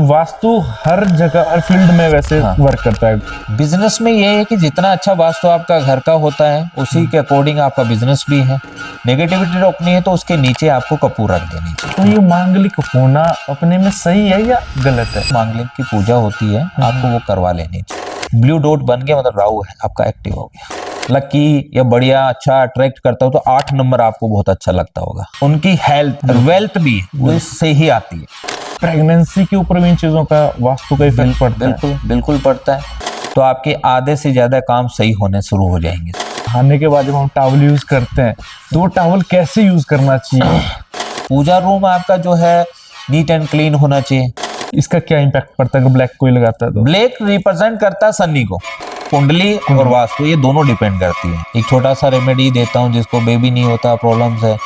वास्तु हर जगह हर फील्ड में वैसे वर्क करता है। बिजनेस में ये है कि जितना अच्छा वास्तु आपका घर का होता है उसी के अकॉर्डिंग आपका बिजनेस भी है। नेगेटिविटी रोकनी है तो उसके नीचे आपको कपूर रख देनी चाहिए। तो ये मांगलिक होना अपने में सही है या गलत है? मांगलिक की पूजा होती है, आपको वो करवा लेनी चाहिए। ब्लू डॉट बन गया मतलब राहु है आपका एक्टिव हो गया। लकी या बढ़िया अच्छा अट्रैक्ट करता हो तो 8 नंबर आपको बहुत अच्छा लगता होगा। उनकी हेल्थ वेल्थ भी वो इससे ही आती है। प्रेगनेंसी के ऊपर भी इन चीजों का वास्तु का इफेक्ट पड़ता है? बिल्कुल पड़ता है। तो आपके आधे से ज्यादा काम सही होने शुरू हो जाएंगे। खाने के बाद जब हम टॉवल यूज करते हैं तो वो टॉवल कैसे यूज करना चाहिए? पूजा रूम आपका जो है नीट एंड क्लीन होना चाहिए। इसका क्या इम्पैक्ट पड़ता है अगर ब्लैक कोई लगाता है तो? ब्लैक रिप्रेजेंट करता है शनि को। कुंडली और वास्तु ये दोनों डिपेंड करती है। एक छोटा सा रेमेडी देता हूँ जिसको बेबी नहीं होता प्रॉब्लम्स है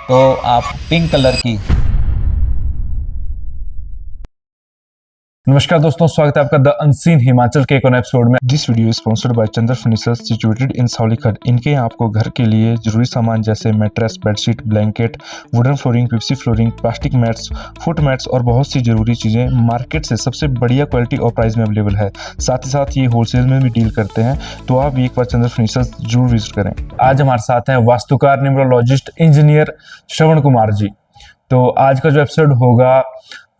तो आप पिंक कलर की। नमस्कार दोस्तों, स्वागत है आपका द अनसीन हिमाचल के एक और एपिसोड में। This video sponsored by Chandra furnitures situated in Savlikhad. इनके यहाँ आपको घर के लिए जरूरी सामान जैसे mattress, bedsheet, blanket, wooden flooring, PVC flooring, plastic mats, foot mats और बहुत सी जरूरी चीजें मार्केट से सबसे बढ़िया क्वालिटी और प्राइस में अवेलेबल है। साथ ही साथ ये होलसेल में भी डील करते हैं, तो आप एक बार चंद्र फर्नीचर्स जरूर विजिट करें। आज हमारे साथ हैं वास्तुकार, न्यूमरोलॉजिस्ट, इंजीनियर श्रवण कुमार जी। तो आज का जो एपिसोड होगा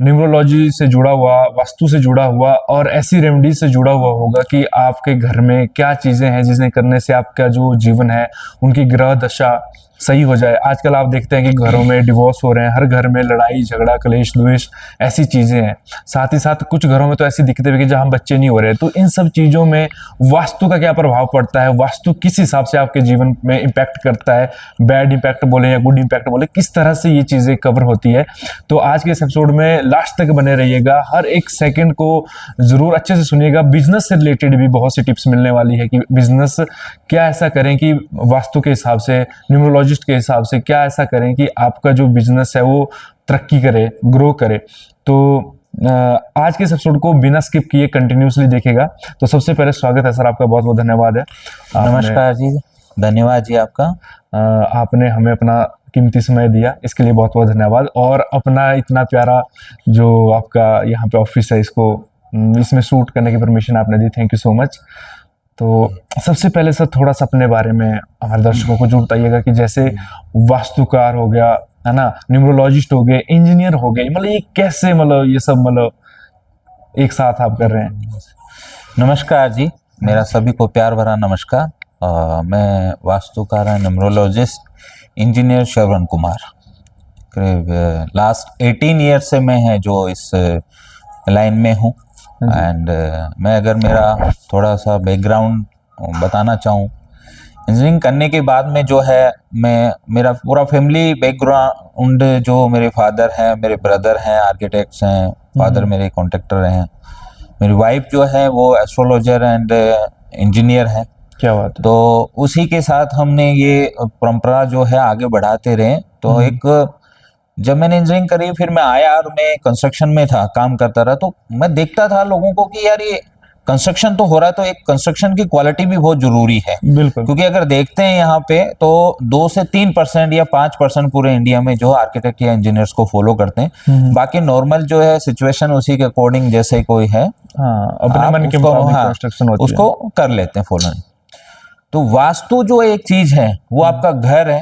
न्यूमरोलॉजी से जुड़ा हुआ, वास्तु से जुड़ा हुआ और ऐसी रेमेडी से जुड़ा हुआ होगा कि आपके घर में क्या चीजें हैं जिन्हें करने से आपका जो जीवन है उनकी ग्रह दशा सही हो जाए। आजकल आप देखते हैं कि घरों में डिवोर्स हो रहे हैं, हर घर में लड़ाई झगड़ा कलेश द्वेष ऐसी चीजें हैं। साथ ही साथ कुछ घरों में तो ऐसी दिक्कतें भी कि जहां बच्चे नहीं हो रहे। तो इन सब चीजों में वास्तु का क्या प्रभाव पड़ता है? वास्तु किस हिसाब से आपके जीवन में इम्पैक्ट करता है? बैड इम्पैक्ट बोले या गुड इम्पैक्ट बोले, किस तरह से ये चीजें कवर होती है? तो आज के इस एपिसोड में लास्ट तक बने रहिएगा, हर एक सेकंड को जरूर अच्छे से सुनिएगा। बिजनेस से रिलेटेड भी बहुत सी टिप्स मिलने वाली है कि बिजनेस क्या ऐसा करें कि वास्तु के हिसाब से, न्यूमरोलॉजिस्ट के हिसाब से क्या ऐसा करें कि आपका जो बिजनेस है वो तरक्की करे, ग्रो करे। तो आज के इस एपिसोड को बिना स्किप किए कंटिन्यूसली देखेगा। तो सबसे पहले स्वागत है सर, आपका बहुत बहुत धन्यवाद है। नमस्कार जी, धन्यवाद जी आपका। आपने हमें अपना कीमती समय दिया, इसके लिए बहुत बहुत धन्यवाद। और अपना इतना प्यारा जो आपका यहाँ पे ऑफिस है, इसमें शूट करने की परमिशन आपने दी, थैंक यू सो मच। तो सबसे पहले सर थोड़ा सा अपने बारे में हमारे दर्शकों को जो बताइएगा कि जैसे वास्तुकार हो गया है ना, न्यूमरोलॉजिस्ट हो गए, इंजीनियर हो गए, मतलब ये कैसे, मतलब ये सब मतलब एक साथ आप कर रहे हैं? नमस्कार जी, मेरा सभी को प्यार भरा नमस्कार। मैं वास्तुकार, न्यूमरोलॉजिस्ट, इंजीनियर श्रवण कुमार। करीब लास्ट 18 ईयर से मैं है जो इस लाइन में हूँ। एंड मैं अगर मेरा थोड़ा सा बैकग्राउंड बताना चाहूँ, इंजीनियरिंग करने के बाद में जो है मेरा पूरा फैमिली बैकग्राउंड, जो मेरे फादर हैं, मेरे ब्रदर हैं आर्किटेक्ट्स हैं, फादर मेरे कॉन्ट्रैक्टर हैं, मेरी वाइफ जो है वो एस्ट्रोलॉजर एंड इंजीनियर है। क्या बात है। तो उसी के साथ हमने ये परंपरा जो है आगे बढ़ाते रहे। तो एक जब मैंने इंजीनियरिंग करी फिर मैं आया और मैं कंस्ट्रक्शन में था, काम करता रहा। तो मैं देखता था लोगों को कि यार ये कंस्ट्रक्शन तो हो रहा है, तो एक कंस्ट्रक्शन की क्वालिटी भी बहुत जरूरी है। बिल्कुल। क्योंकि अगर देखते हैं यहाँ पे तो 2 से 3% या 5% पूरे इंडिया में जो आर्किटेक्ट या इंजीनियर्स को फॉलो करते हैं। बाकी नॉर्मल जो है सिचुएशन उसी के अकॉर्डिंग जैसे कोई है, अपने मन के मुताबिक कंस्ट्रक्शन होती है, उसको कर लेते हैं फॉलो। तो वास्तु जो एक चीज है वो आपका घर है,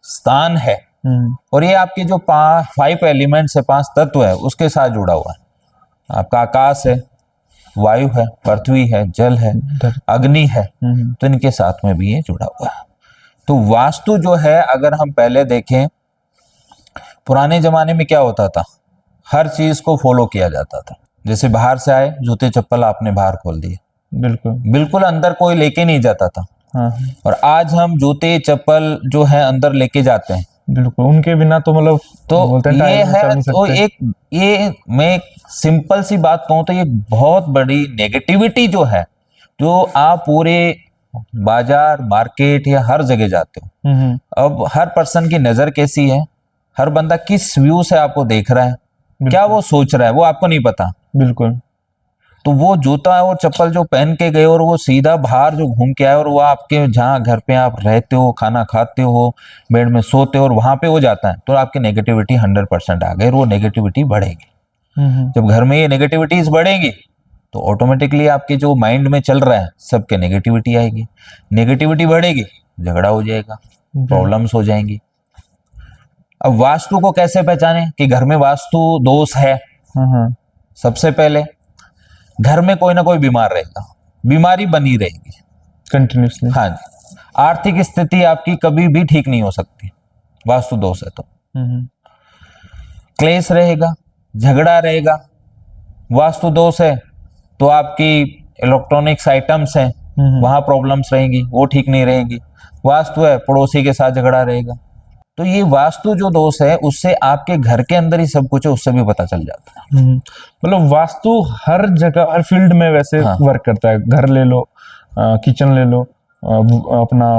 स्थान है, और ये आपके जो 5 एलिमेंट्स है, 5 तत्व है, उसके साथ जुड़ा हुआ है। आपका आकाश है, वायु है, पृथ्वी है, जल है, अग्नि है, तो इनके साथ में भी ये जुड़ा हुआ है। तो वास्तु जो है अगर हम पहले देखें, पुराने जमाने में क्या होता था, हर चीज को फॉलो किया जाता था। जैसे बाहर से आए, जूते चप्पल आपने बाहर खोल दिए, बिल्कुल अंदर कोई लेके नहीं जाता था। और आज हम जूते चप्पल जो है अंदर लेके जाते हैं। बिल्कुल, उनके बिना तो मतलब तो ये है। तो ये मैं सिंपल सी बात कहूँ तो ये बहुत बड़ी नेगेटिविटी जो है, जो आप पूरे बाजार मार्केट या हर जगह जाते हो, अब हर पर्सन की नजर कैसी है, हर बंदा किस व्यू से आपको देख रहा है, क्या वो सोच रहा है, वो आपको नहीं पता। बिल्कुल। तो वो जूता और चप्पल जो पहन के गए और वो सीधा बाहर जो घूम के आए, और वो आपके जहाँ घर पे आप रहते हो, खाना खाते हो, बेड में सोते हो, और वहां पे हो जाता है, तो आपकी नेगेटिविटी 100% आ गई और वो नेगेटिविटी बढ़ेगी। जब घर में ये नेगेटिविटीज बढ़ेगी तो ऑटोमेटिकली आपके जो माइंड में चल रहा है सबके नेगेटिविटी आएगी, नेगेटिविटी बढ़ेगी, झगड़ा हो जाएगा, प्रॉब्लम्स हो जाएंगी। अब वास्तु को कैसे पहचाने कि घर में वास्तु दोष है? सबसे पहले घर में कोई ना कोई बीमार रहेगा, बीमारी बनी रहेगी कंटिन्यूसली। हाँ जी। आर्थिक स्थिति आपकी कभी भी ठीक नहीं हो सकती, वास्तु दोष है तो। क्लेश रहेगा, झगड़ा रहेगा। वास्तु दोष है तो आपकी इलेक्ट्रॉनिक्स आइटम्स हैं, वहां प्रॉब्लम्स रहेंगी, वो ठीक नहीं रहेंगी। वास्तु है, पड़ोसी के साथ झगड़ा रहेगा। तो ये वास्तु जो दोष है उससे आपके घर के अंदर ही सब कुछ है, उससे भी पता चल जाता है। मतलब वास्तु हर जगह, हर फील्ड में वैसे वर्क करता है। घर ले लो, किचन ले लो, अपना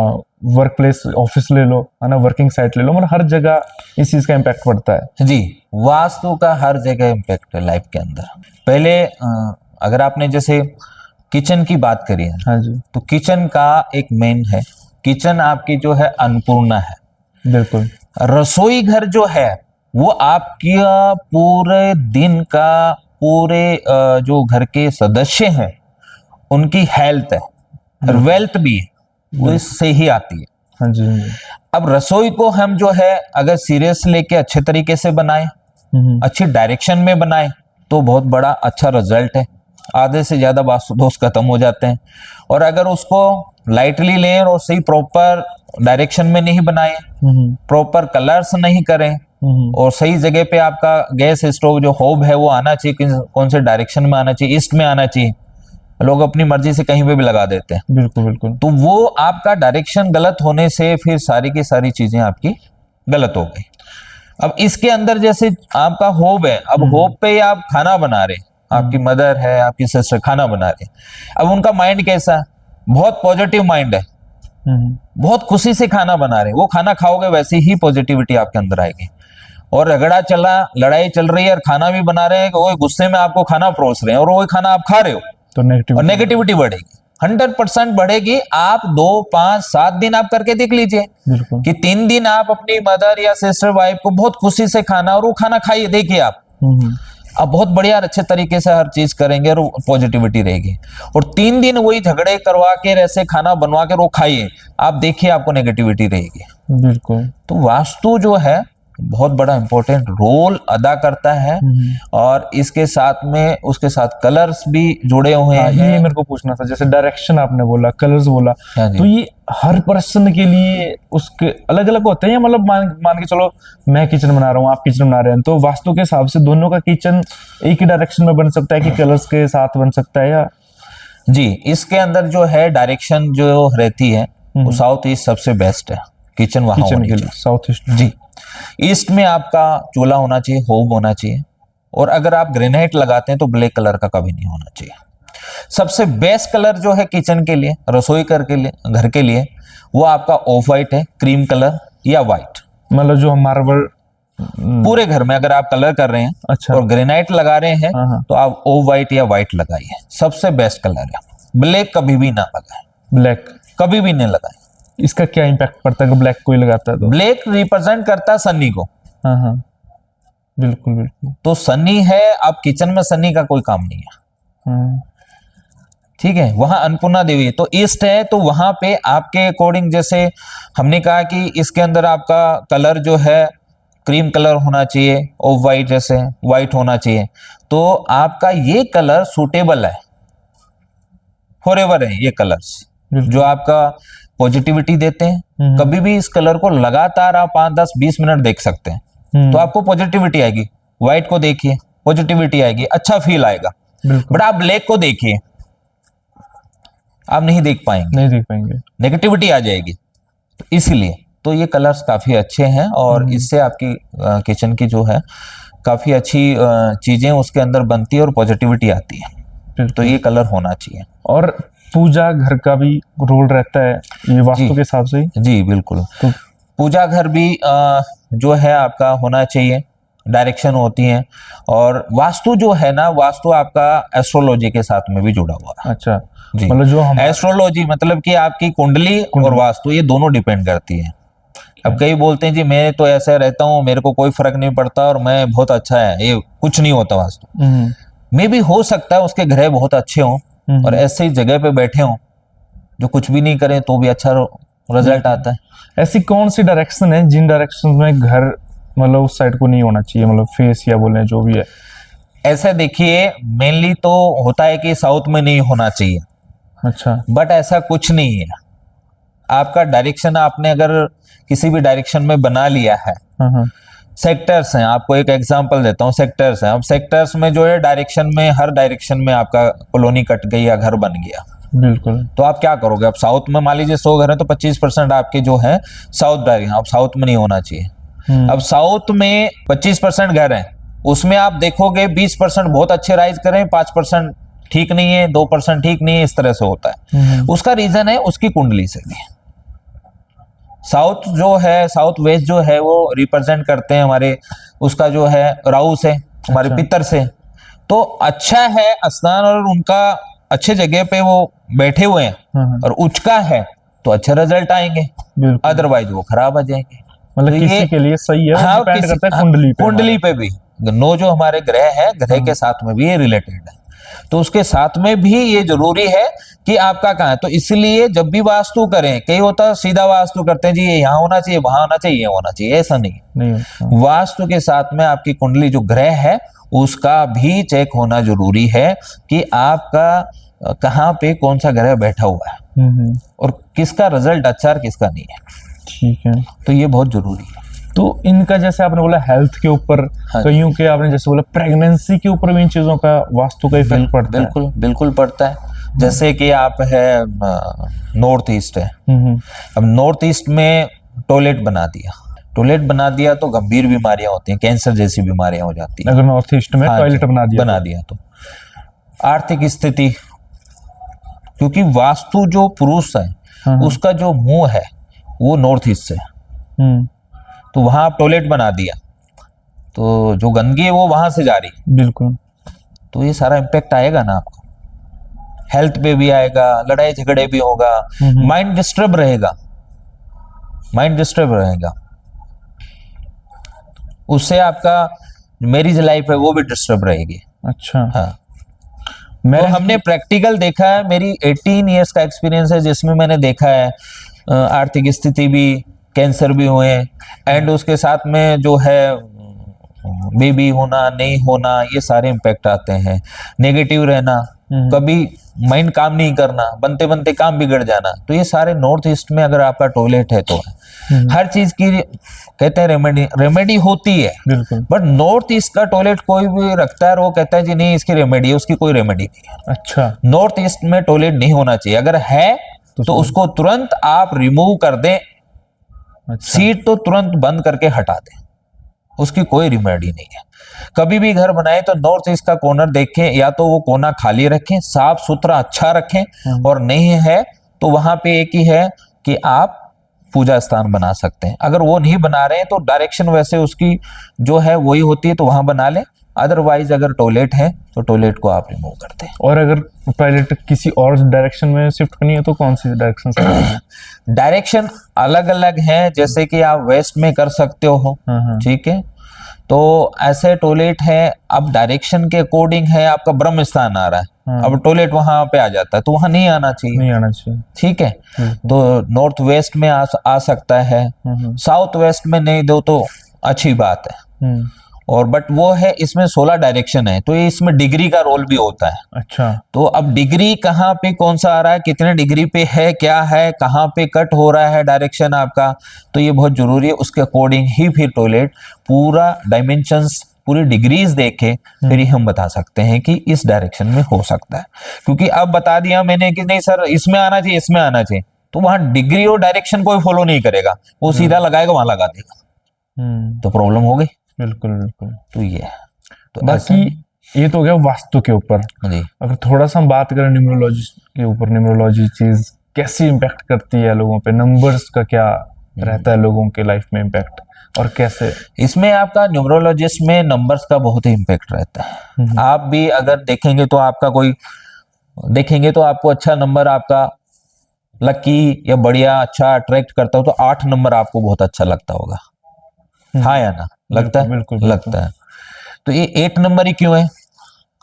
वर्क प्लेस, ऑफिस ले लो, है ना, वर्किंग साइट ले लो, मतलब हर जगह इस चीज का इम्पैक्ट पड़ता है। जी, वास्तु का हर जगह इम्पैक्ट है लाइफ के अंदर। पहले अगर आपने जैसे किचन की बात करी है, हाँ जी, तो किचन का एक मेन है, किचन आपकी जो है अन्नपूर्णा है। बिल्कुल। रसोई घर जो है वो आपकी पूरे दिन का, पूरे जो घर के सदस्य हैं उनकी हेल्थ है और वेल्थ भी है, वो इससे ही आती है। हाँ जी, हाँ जी। अब रसोई को हम जो है अगर सीरियस लेके अच्छे तरीके से बनाए, अच्छी डायरेक्शन में बनाए तो बहुत बड़ा अच्छा रिजल्ट है। आधे से ज्यादा वास्तु दोष खत्म हो जाते हैं। और अगर उसको लाइटली लें और सही प्रॉपर डायरेक्शन में नहीं बनाए, प्रॉपर कलर्स नहीं करें, और सही जगह पे आपका गैस स्टोव जो होब है वो आना चाहिए, कौन से डायरेक्शन में आना चाहिए, ईस्ट में आना चाहिए। लोग अपनी मर्जी से कहीं पे भी लगा देते हैं। बिल्कुल बिल्कुल। तो वो आपका डायरेक्शन गलत होने से फिर सारी की सारी चीजें आपकी गलत हो गई। अब इसके अंदर जैसे आपका होब है, अब होब पे आप खाना बना रहे, आपकी मदर है, आपकी सिस्टर खाना बना रहे, अब उनका माइंड कैसा है? बहुत पॉजिटिव माइंड है, बहुत खुशी से खाना बना रहे, वो खाना खाओगे वैसे ही पॉजिटिविटी आपके अंदर आएगी। और झगड़ा चला, लड़ाई चल रही है और खाना भी बना रहे हैं, वो गुस्से में आपको खाना परोस रहे हैं और वही खाना आप खा रहे हो, तो नेगेटिविटी बढ़ेगी, 100% बढ़ेगी। आप 2, 5, 7 दिन आप करके देख लीजिए कि 3 दिन आप अपनी मदर या सिस्टर वाइफ को बहुत खुशी से खाना, और वो खाना खाइए, देखिए आप बहुत बढ़िया अच्छे तरीके से हर चीज करेंगे और पॉजिटिविटी रहेगी। और 3 दिन वही झगड़े करवा के ऐसे खाना बनवा के वो खाइए, आप देखिए आपको नेगेटिविटी रहेगी। बिल्कुल। तो वास्तु जो है बहुत बड़ा इंपॉर्टेंट रोल अदा करता है। और इसके साथ में उसके साथ कलर्स भी जुड़े हुए हैं। ये मेरे को पूछना था, जैसे डायरेक्शन आपने बोला, कलर्स बोला, तो ये हर पर्सन के लिए उसके अलग अलग होते हैं, या मतलब मान के चलो मैं किचन बना रहा हूँ, आप किचन बना रहे हैं, तो वास्तु के हिसाब से दोनों का किचन एक ही डायरेक्शन में बन सकता है कि कलर्स के साथ बन सकता है? या जी, इसके अंदर जो है डायरेक्शन जो रहती है वो साउथ ईस्ट सबसे बेस्ट है किचन वहां होनी चाहिए। South east. जी, ईस्ट में आपका चूल्हा होना चाहिए, होब होना चाहिए। और अगर आप ग्रेनाइट लगाते हैं तो ब्लैक कलर का कभी नहीं होना चाहिए। सबसे बेस्ट कलर जो है किचन के लिए, रसोई घर के लिए वो आपका ऑफ वाइट है, क्रीम कलर या व्हाइट। मतलब जो मार्बल पूरे घर में अगर आप कलर कर रहे हैं, अच्छा, और ग्रेनाइट लगा रहे हैं, तो आप ऑफ वाइट या व्हाइट लगाइए, सबसे बेस्ट कलर है। ब्लैक कभी भी ना लगाए, ब्लैक कभी भी नहीं लगाए। इसका क्या इम्पैक्ट पड़ता है अगर ब्लैक कोई लगाता है तो? ब्लैक रिप्रेजेंट करता है सनी को। हाँ, बिल्कुल बिल्कुल। तो सनी है, अब किचन में सनी का कोई काम नहीं है। ठीक है, वहां अन्नपूर्णा देवी है, तो ईस्ट है, तो वहां पे आपके अकॉर्डिंग, जैसे हमने कहा कि इसके अंदर आपका कलर जो है क्रीम कलर होना चाहिए, ऑफ वाइट जैसे व्हाइट होना चाहिए, तो आपका ये कलर सूटेबल है, फॉरएवर है ये कलर्स जो आपका पॉजिटिविटी देते हैं। कभी भी इस कलर को लगातार आप 5, 10, 20 मिनट देख सकते हैं, तो आपको पॉजिटिविटी आएगी। व्हाइट को देखिए, पॉजिटिविटी आएगी, अच्छा फील आएगा। बट आप ब्लैक को देखिए, आप नहीं देख पाएंगे, नेगेटिविटी आ जाएगी। तो इसीलिए तो ये कलर्स काफी अच्छे हैं, और इससे आपकी किचन की जो है काफी अच्छी चीजें उसके अंदर बनती है और पॉजिटिविटी आती है। तो ये कलर होना चाहिए। और पूजा घर का भी रोल रहता है ये वास्तु के हिसाब से? जी बिल्कुल। तो पूजा घर भी जो है आपका होना चाहिए, डायरेक्शन होती है। और वास्तु जो है ना, वास्तु आपका एस्ट्रोलॉजी के साथ में भी जुड़ा हुआ है। अच्छा जी, मतलब जो हम एस्ट्रोलॉजी मतलब कि आपकी कुंडली और वास्तु ये दोनों डिपेंड करती है अब कई बोलते हैं जी मैं तो ऐसे रहता हूँ, मेरे को कोई फर्क नहीं पड़ता और मैं बहुत अच्छा है, ये कुछ नहीं होता वास्तु में भी। हो सकता है उसके ग्रह बहुत अच्छे हों और ऐसे ही जगह पे बैठे हों जो कुछ भी नहीं करें तो भी अच्छा रिजल्ट आता है। ऐसी कौन सी डायरेक्शन है जिन डायरेक्शन में घर मतलब उस साइड को नहीं होना चाहिए, मतलब फेस या बोले जो भी है? ऐसा देखिए, मेनली तो होता है कि साउथ में नहीं होना चाहिए। अच्छा। बट ऐसा कुछ नहीं है। आपका डायरेक्शन आपने अगर किसी भी डायरेक्शन में बना लिया है, सेक्टर्स हैं, आपको एक एग्जांपल देता हूँ, सेक्टर्स हैं। अब सेक्टर्स में जो है डायरेक्शन में, हर डायरेक्शन में आपका कॉलोनी कट गई या घर बन गया, बिल्कुल, तो आप क्या करोगे? अब साउथ में मान लीजिए 100 घर है तो 25% आपके जो है साउथ डायरेक्शन, अब साउथ में नहीं होना चाहिए। अब साउथ में 25% घर है, उसमें आप देखोगे 20% बहुत अच्छे राइज करें, 5% ठीक नहीं है, 2% ठीक नहीं है, इस तरह से होता है। उसका रीजन है उसकी कुंडली से भी। साउथ जो है, साउथ वेस्ट जो है वो रिप्रेजेंट करते हैं हमारे, उसका जो है राहु से, हमारे पितर से। तो अच्छा है स्थान और उनका अच्छे जगह पे वो बैठे हुए हैं और उच्च का है तो अच्छे रिजल्ट आएंगे, अदरवाइज वो खराब आ जाएंगे। मतलब तो किसी के लिए सही है, हाँ, डिपेंड करता है कुंडली पे, कुंडली पे भी। नो जो हमारे ग्रह है, ग्रह के साथ में भी ये रिलेटेड है, तो उसके साथ में भी ये जरूरी है कि आपका कहाँ है। तो इसलिए जब भी वास्तु करें, कई होता है सीधा वास्तु करते हैं जी ये यहाँ होना चाहिए, वहां होना चाहिए, ये होना चाहिए, ऐसा नहीं। वास्तु के साथ में आपकी कुंडली जो ग्रह है उसका भी चेक होना जरूरी है कि आपका कहाँ पे कौन सा ग्रह बैठा हुआ है और किसका रिजल्ट अच्छा और किसका नहीं है। ठीक है, तो ये बहुत जरूरी है। तो इनका जैसे आपने बोला हेल्थ के ऊपर, कईयों के आपने जैसे बोला प्रेगनेंसी के ऊपर भी इन चीजों का वास्तु का इफेक्ट पड़ता है। बिल्कुल बिल्कुल पड़ता है। जैसे कि आप है नॉर्थ ईस्ट है, अब नॉर्थ ईस्ट में टॉयलेट बना दिया तो गंभीर बीमारियां होती हैं, कैंसर जैसी बीमारियां हो जाती हैं अगर नॉर्थ ईस्ट में टॉयलेट बना दिया तो। आर्थिक स्थिति, क्योंकि वास्तु जो पुरुष है उसका जो मुंह है वो नॉर्थ ईस्ट से, तो वहां आप टॉयलेट बना दिया तो जो गंदगी है वो वहां से जा रही, बिल्कुल, तो ये सारा इम्पैक्ट आएगा ना आपको, हेल्थ पे भी आएगा, लड़ाई झगड़े भी होगा, माइंड डिस्टर्ब रहेगा, उससे आपका मैरिज लाइफ है वो भी डिस्टर्ब रहेगी। अच्छा, हाँ, तो हमने प्रैक्टिकल देखा है, मेरी 18 इयर्स का एक्सपीरियंस है जिसमें मैंने देखा है आर्थिक स्थिति भी, कैंसर भी हुए, एंड उसके साथ में जो है बेबी होना नहीं होना, ये सारे इम्पैक्ट आते हैं। नेगेटिव रहना, कभी माइंड काम नहीं करना, बनते बनते काम बिगड़ जाना, तो ये सारे नॉर्थ ईस्ट में अगर आपका टॉयलेट है तो हर चीज की कहते हैं रेमेडी होती है, बट नॉर्थ ईस्ट का टॉयलेट कोई भी रखता है और वो कहता है जी नहीं इसकी रेमेडी है, उसकी कोई रेमेडी नहीं है। अच्छा, नॉर्थ ईस्ट में टॉयलेट नहीं होना चाहिए, अगर है तो उसको तुरंत आप रिमूव कर दें। अच्छा। सीट तो तुरंत बंद करके हटा दें, उसकी कोई रेमेडी नहीं है। कभी भी घर बनाए तो नॉर्थ ईस्ट का कॉर्नर देखें, या तो वो कोना खाली रखें, साफ सुथरा अच्छा रखें, और नहीं है तो वहां पे एक ही है कि आप पूजा स्थान बना सकते हैं। अगर वो नहीं बना रहे हैं तो डायरेक्शन वैसे उसकी जो है वही होती है तो वहां बना लें, अदरवाइज अगर टॉयलेट है तो टॉयलेट को आप रिमूव कर दें। और अगर टॉयलेट किसी और डायरेक्शन में शिफ्ट करनी है तो कौन सी डायरेक्शन से? डायरेक्शन अलग अलग है, जैसे कि आप वेस्ट में कर सकते हो, ठीक है, तो ऐसे टॉयलेट है। अब डायरेक्शन के अकॉर्डिंग है, आपका ब्रह्म स्थान आ रहा है, अब टॉयलेट वहां पे आ जाता है तो वहां नहीं आना चाहिए, ठीक है। तो नॉर्थ वेस्ट में आ सकता है, साउथ वेस्ट में नहीं दो तो अच्छी बात है। और बट वो है इसमें 16 डायरेक्शन है, तो ये इसमें डिग्री का रोल भी होता है। अच्छा, तो अब डिग्री कहाँ पे कौन सा आ रहा है, कितने डिग्री पे है, क्या है, कहाँ पे कट हो रहा है डायरेक्शन आपका, तो ये बहुत जरूरी है। उसके अकॉर्डिंग ही फिर टॉयलेट पूरा डायमेंशंस, पूरी डिग्रीज देखे फिर ही हम बता सकते हैं कि इस डायरेक्शन में हो सकता है। क्योंकि अब बता दिया मैंने कि नहीं सर इसमें आना चाहिए, इसमें आना चाहिए, तो वहां डिग्री और डायरेक्शन कोई फॉलो नहीं करेगा, वो सीधा लगाएगा वहां लगा देगा, तो प्रॉब्लम हो गई। बिल्कुल बिल्कुल, तो ये है। तो बाकी ये तो हो गया वास्तु के ऊपर। अगर थोड़ा सा हम बात करें न्यूमरोलॉजी के ऊपर, न्यूमरोलॉजी चीज कैसी इम्पैक्ट करती है लोगों पे, नंबर्स का क्या रहता है लोगों के लाइफ में इम्पैक्ट, और कैसे? इसमें आपका न्यूमरोलॉजिस्ट में नंबर्स का बहुत ही इम्पैक्ट रहता है। आप भी अगर देखेंगे तो आपका कोई देखेंगे तो आपको अच्छा नंबर आपका लकी या बढ़िया अच्छा अट्रैक्ट करता हो तो 8 नंबर आपको बहुत अच्छा लगता होगा। हाँ या ना? लगता है? बिल्कुल लगता है। तो ये 8 नंबर ही क्यों है?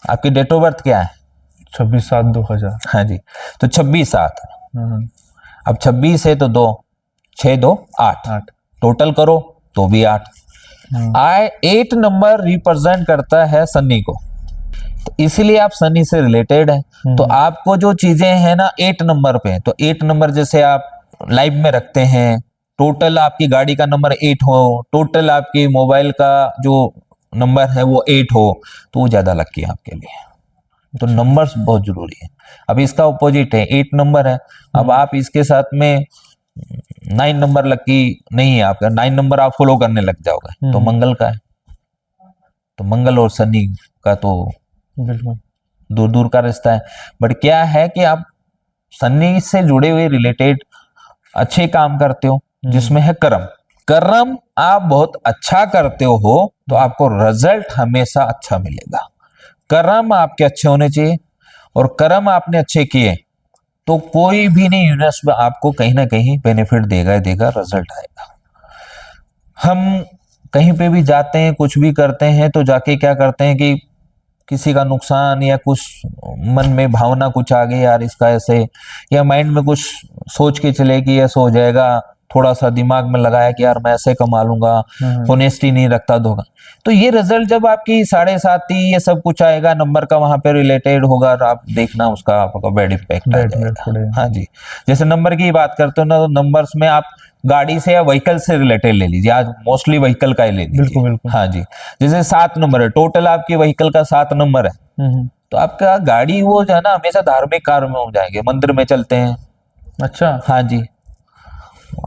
आपकी डेट ऑफ बर्थ क्या है? 26/7/2000। हाँ जी, तो 26/7। अब 26 है तो 2, 6 2 8, 8। टोटल करो तो भी 8। 8 नंबर रिप्रेजेंट करता है शनि को, तो इसीलिए आप शनि से रिलेटेड है। तो आपको जो चीजें हैं ना 8 नंबर पे, तो 8 नंबर जैसे आप लाइफ में रखते हैं, टोटल आपकी गाड़ी का नंबर 8 हो, टोटल आपकी मोबाइल का जो नंबर है वो 8 हो, तो वो ज्यादा लकी है आपके लिए। तो नंबर्स बहुत जरूरी है। अब इसका ऑपोजिट है, 8 नंबर है, अब आप इसके साथ में 9 नंबर लकी नहीं है आपका, 9 नंबर आप फॉलो करने लग जाओगे, तो मंगल का है। तो मंगल और शनि का तो बिल्कुल दूर दूर का रिश्ता है। बट क्या है कि आप शनि से जुड़े हुए रिलेटेड अच्छे काम करते हो, जिसमें है कर्म। कर्म आप बहुत अच्छा करते हो तो आपको रिजल्ट हमेशा अच्छा मिलेगा। कर्म आपके अच्छे होने चाहिए, और कर्म आपने अच्छे किए तो कोई भी नहीं यूनिवर्स में आपको कहीं ना कहीं बेनिफिट देगा ही देगा, रिजल्ट आएगा। हम कहीं पे भी जाते हैं, कुछ भी करते हैं, तो जाके क्या करते हैं कि किसी का नुकसान या कुछ मन में भावना कुछ आ गई यार इसका ऐसे, या माइंड में कुछ सोच के चले कि ऐसा हो जाएगा, थोड़ा सा दिमाग में लगाया कि यार मैं ऐसे कमा लूंगा, होनेस्टी नहीं रखता, धोखा। तो ये रिजल्ट जब आपकी 7.5 ये सब कुछ आएगा नंबर का वहां पे रिलेटेड होगा, तो आप देखना उसका आपका बैड इम्पैक्ट आ जाएगा। हाँ जी, जैसे नंबर की बात करते हो ना, तो नंबर्स में आप गाड़ी से या व्हीकल से रिलेटेड ले लीजिए, आज मोस्टली व्हीकल का ही ले लीजिए। बिल्कुल बिल्कुल। हाँ जी, जैसे 7 नंबर है, टोटल आपकी व्हीकल का 7 नंबर है, तो आपका गाड़ी वो जो है ना हमेशा धार्मिक कार्य में हो जाएंगे, मंदिर में चलते हैं। अच्छा। हाँ जी,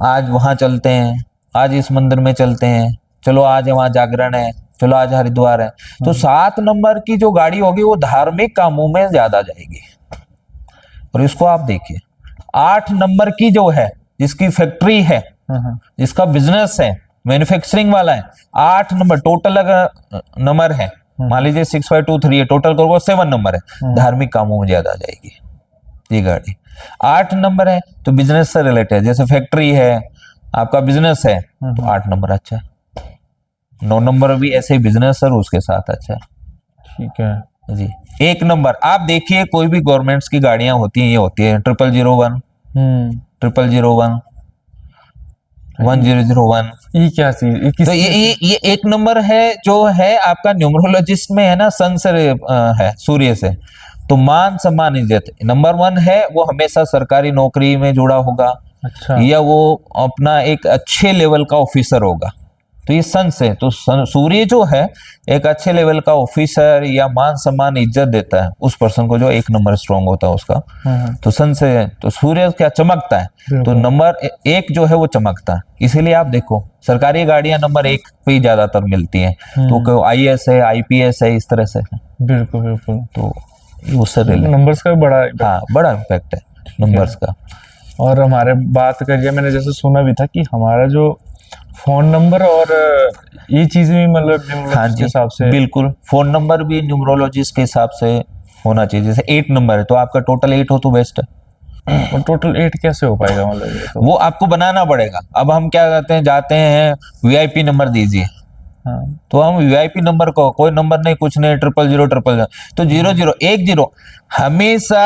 आज वहां चलते हैं, आज इस मंदिर में चलते हैं, चलो आज वहां जागरण है, चलो आज हरिद्वार है। तो 7 नंबर की जो गाड़ी होगी वो धार्मिक कामों में ज्यादा जाएगी। और इसको आप देखिए, 8 नंबर की जो है, जिसकी फैक्ट्री है, जिसका बिजनेस है, मैन्युफैक्चरिंग वाला है, 8 नंबर टोटल अगर नंबर है, मान लीजिए 6523 है, टोटल करोगे 7 नंबर है, धार्मिक कामों में ज्यादा जाएगी ये गाड़ी। 8 नंबर है तो बिजनेस से रिलेटेड, जैसे फैक्ट्री है, आपका बिजनेस है, तो 8 नंबर अच्छा है। 9 नंबर भी ऐसे ही बिजनेस और उसके साथ अच्छा है। ठीक है जी। 1 नंबर आप देखिए, कोई भी गवर्नमेंट्स की गाड़ियां होती हैं, ये होती है 0001, 0001, 1001। ये क्या चीज? तो ये 1 नंबर है जो है आपका न्यूमरोलॉजिस्ट में है ना, सन से है, सूर्य से, तो मान सम्मान इज्जत। नंबर 1 है वो हमेशा सरकारी नौकरी में जुड़ा होगा। अच्छा। या वो अपना एक अच्छे लेवल का ऑफिसर होगा, तो ये सन से, तो सूर्य जो है एक अच्छे लेवल का ऑफिसर या मान सम्मान इज्जत देता है उस पर्सन को जो 1 नंबर स्ट्रॉन्ग होता है उसका। तो सन से तो सूर्य क्या चमकता है, तो नंबर 1 जो है वो चमकता है। इसीलिए आप देखो सरकारी गाड़ियां नंबर 1 पे ही ज्यादातर मिलती हैं, तो IAS है, IPS है, इस तरह से। बिल्कुल बिल्कुल। तो उससे नंबर्स का बड़ा बड़ा इम्पैक्ट है नंबर्स का। और हमारे बात करिए, मैंने जैसे सुना भी था कि हमारा जो फोन नंबर और ये चीजें भी मतलब न्यूमरोलॉजिस्ट के हिसाब से। बिल्कुल, फोन नंबर भी न्यूमरोलॉजिस्ट के हिसाब से होना चाहिए। जैसे 8 नंबर है तो आपका टोटल 8 हो तो बेस्ट है। और टोटल 8 कैसे हो पाएगा, मतलब तो वो आपको बनाना पड़ेगा। अब हम क्या करते हैं, जाते हैं VIP नंबर दीजिए, तो हम VIP नंबर को कोई नंबर नहीं, कुछ नहीं, 000 तो 0010 हमेशा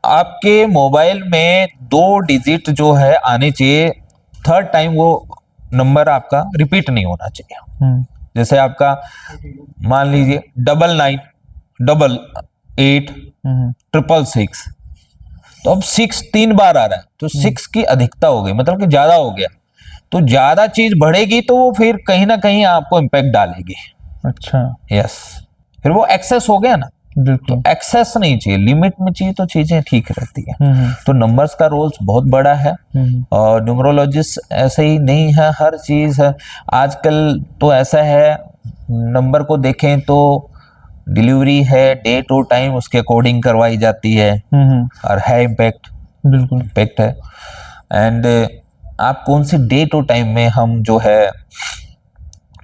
आपके मोबाइल में 2 डिजिट जो है आने चाहिए, 3rd टाइम वो नंबर आपका रिपीट नहीं होना चाहिए। जैसे आपका मान लीजिए 99 88 666, तो अब 6 3 बार आ रहा है, तो 6 की अधिकता हो गई, मतलब कि ज्यादा हो गया। तो ज्यादा चीज बढ़ेगी तो वो फिर कहीं ना कहीं आपको इम्पैक्ट डालेगी। अच्छा। यस, फिर वो एक्सेस हो गया ना। बिल्कुल। तो एक्सेस नहीं चाहिए, लिमिट में चाहिए, तो चीजें ठीक रहती है। तो नंबर्स का रोल बहुत बड़ा है, और न्यूमरोलॉजिस्ट ऐसे ही नहीं है, हर चीज है आजकल। तो ऐसा है, नंबर को देखें तो डिलीवरी है, डे टू टाइम उसके अकॉर्डिंग करवाई जाती है, और है इम्पैक्ट, बिल्कुल इम्पैक्ट है। एंड आप कौन सी डे टू टाइम में हम जो है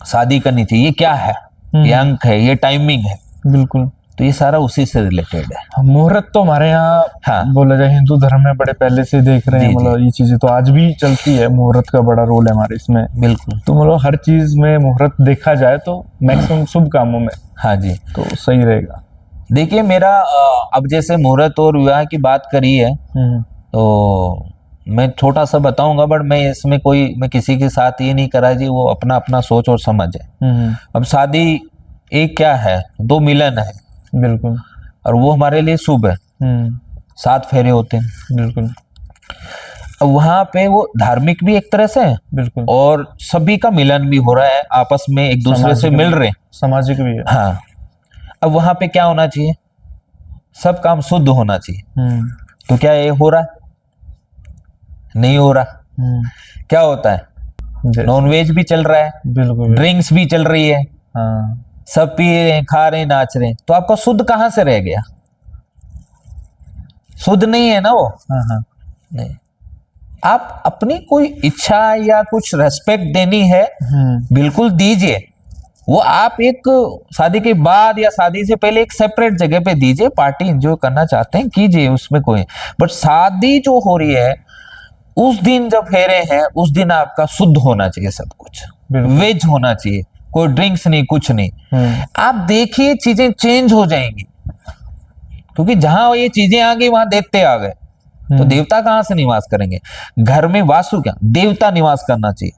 शादी करनी चाहिए, ये क्या है, ये अंक है, ये टाइमिंग है, बिल्कुल। तो ये सारा उसी से रिलेटेड है। मुहूर्त तो हमारे यहाँ हाँ। बोला जाए हिंदू धर्म में बड़े पहले से देख रहे हैं, जी, मतलब ये चीजें तो आज भी चलती है, मुहूर्त का बड़ा रोल है हमारे इसमें। बिल्कुल। तो मतलब हर चीज में मुहूर्त देखा जाए तो मैक्सिमम शुभ कामों में हाँ जी, तो सही रहेगा। देखिए मेरा अब जैसे मुहूर्त और विवाह की बात करी है, तो मैं छोटा सा बताऊंगा, बट मैं किसी के साथ ये नहीं करा जी, वो अपना अपना सोच और समझ है। अब शादी एक क्या है, दो मिलन है, बिल्कुल, और वो हमारे लिए शुभ है। 7 फेरे होते हैं, बिल्कुल। अब वहां पे वो धार्मिक भी एक तरह से है, बिल्कुल, और सभी का मिलन भी हो रहा है, आपस में एक दूसरे से मिल रहे हैं, सामाजिक भी है। हाँ। अब वहां पे क्या होना चाहिए, सब काम शुद्ध होना चाहिए। तो क्या ये हो रहा है? नहीं हो रहा। क्या होता है, नॉनवेज भी चल रहा है, बिल्कुल, ड्रिंक्स भी चल रही है, हाँ, सब पी रहे हैं, खा रहे हैं, नाच रहे हैं, तो आपका शुद्ध कहां से रह गया? शुद्ध नहीं है ना वो। हाँ, नहीं, आप अपनी कोई इच्छा या कुछ रेस्पेक्ट देनी है, बिल्कुल दीजिए। वो आप एक शादी के बाद या शादी से पहले एक सेपरेट जगह पे दीजिए, पार्टी एंजॉय करना चाहते हैं कीजिए, उसमें कोई, बट शादी जो हो रही है उस दिन जब फेरे हैं, उस दिन आपका शुद्ध होना चाहिए, सब कुछ वेज होना चाहिए, कोई ड्रिंक्स नहीं, कुछ नहीं। आप देखिए चीजें चेंज हो जाएंगी, क्योंकि जहां ये चीजें आ गई वहां देवते आ गए, तो देवता कहां से निवास करेंगे? घर में वास्तु क्या, देवता निवास करना चाहिए।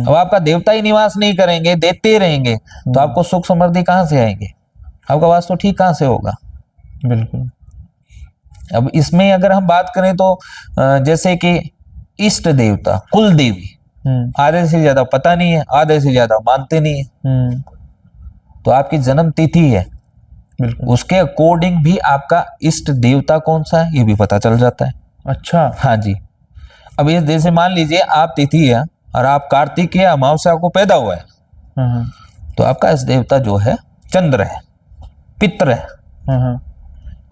अब आपका देवता ही निवास नहीं करेंगे, देते रहेंगे, तो आपको सुख समृद्धि कहां से आएंगे? आपका वास्तु ठीक कहां से होगा? बिल्कुल। अब इसमें अगर हम बात करें तो जैसे कि इष्ट देवता, कुल देवी, आधे से ज्यादा पता नहीं है, आधे से ज्यादा मानते नहीं है। तो आपकी जन्म तिथि है, उसके अकॉर्डिंग भी आपका इष्ट देवता कौन सा है ये भी पता चल जाता है। अच्छा, हाँ जी। अब ये जैसे मान लीजिए आप तिथि है और आप कार्तिक या अमावस्या को पैदा हुआ है, तो आपका इष्ट देवता जो है चंद्र है, पितृ है।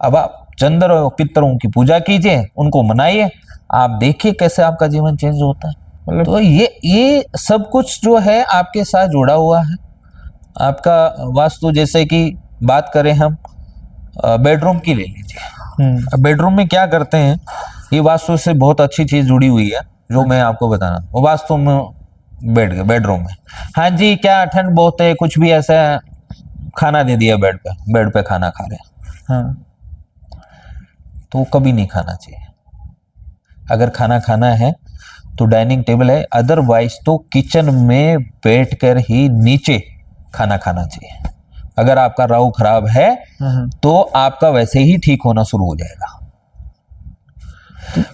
अब आप चंद्र और पितरों की पूजा कीजिए, उनको मनाइए, आप देखिए कैसे आपका जीवन चेंज होता है। मतलब तो ये सब कुछ जो है आपके साथ जुड़ा हुआ है। आपका वास्तु, जैसे कि बात करें हम बेडरूम की ले लीजिए। बेडरूम में क्या करते हैं, ये वास्तु से बहुत अच्छी चीज जुड़ी हुई है जो मैं आपको बताना, वो वास्तु में बेडरूम में, हाँ जी, क्या ठंड बहुत है, कुछ भी ऐसा खाना दे दिया बेड पे खाना खा रहे हैं, तो कभी नहीं खाना चाहिए। अगर खाना खाना है तो डाइनिंग टेबल है, अदरवाइज तो किचन में बैठकर ही नीचे खाना खाना चाहिए। अगर आपका राहु खराब है तो आपका वैसे ही ठीक होना शुरू हो जाएगा।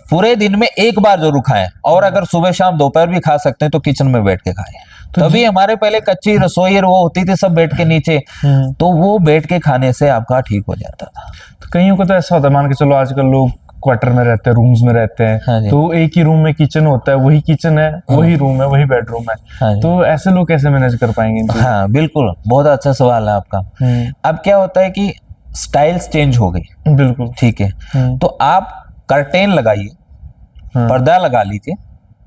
पूरे दिन में एक बार जरूर खाएं, और अगर सुबह शाम दोपहर भी खा सकते हैं तो किचन में बैठ के खाएं। तभी हमारे पहले कच्ची रसोई वो होती थी, सब बैठ के नीचे, तो वो बैठ के खाने से आपका ठीक हो जाता था। तो कईयों को तो ऐसा होता है, मान के चलो आजकल लोग क्वार्टर में रहते हैं, रूम्स में रहते हैं, हाँ, तो एक ही रूम में किचन होता है, वही किचन है, वही रूम है, वही बेडरूम है, हाँ, तो ऐसे लोग कैसे मैनेज कर पाएंगे? हाँ बिल्कुल, बहुत अच्छा सवाल है आपका। अब क्या होता है कि स्टाइल्स चेंज हो गई, बिल्कुल, ठीक है, तो आप कर्टेन लगाइए, पर्दा लगा लीजिए,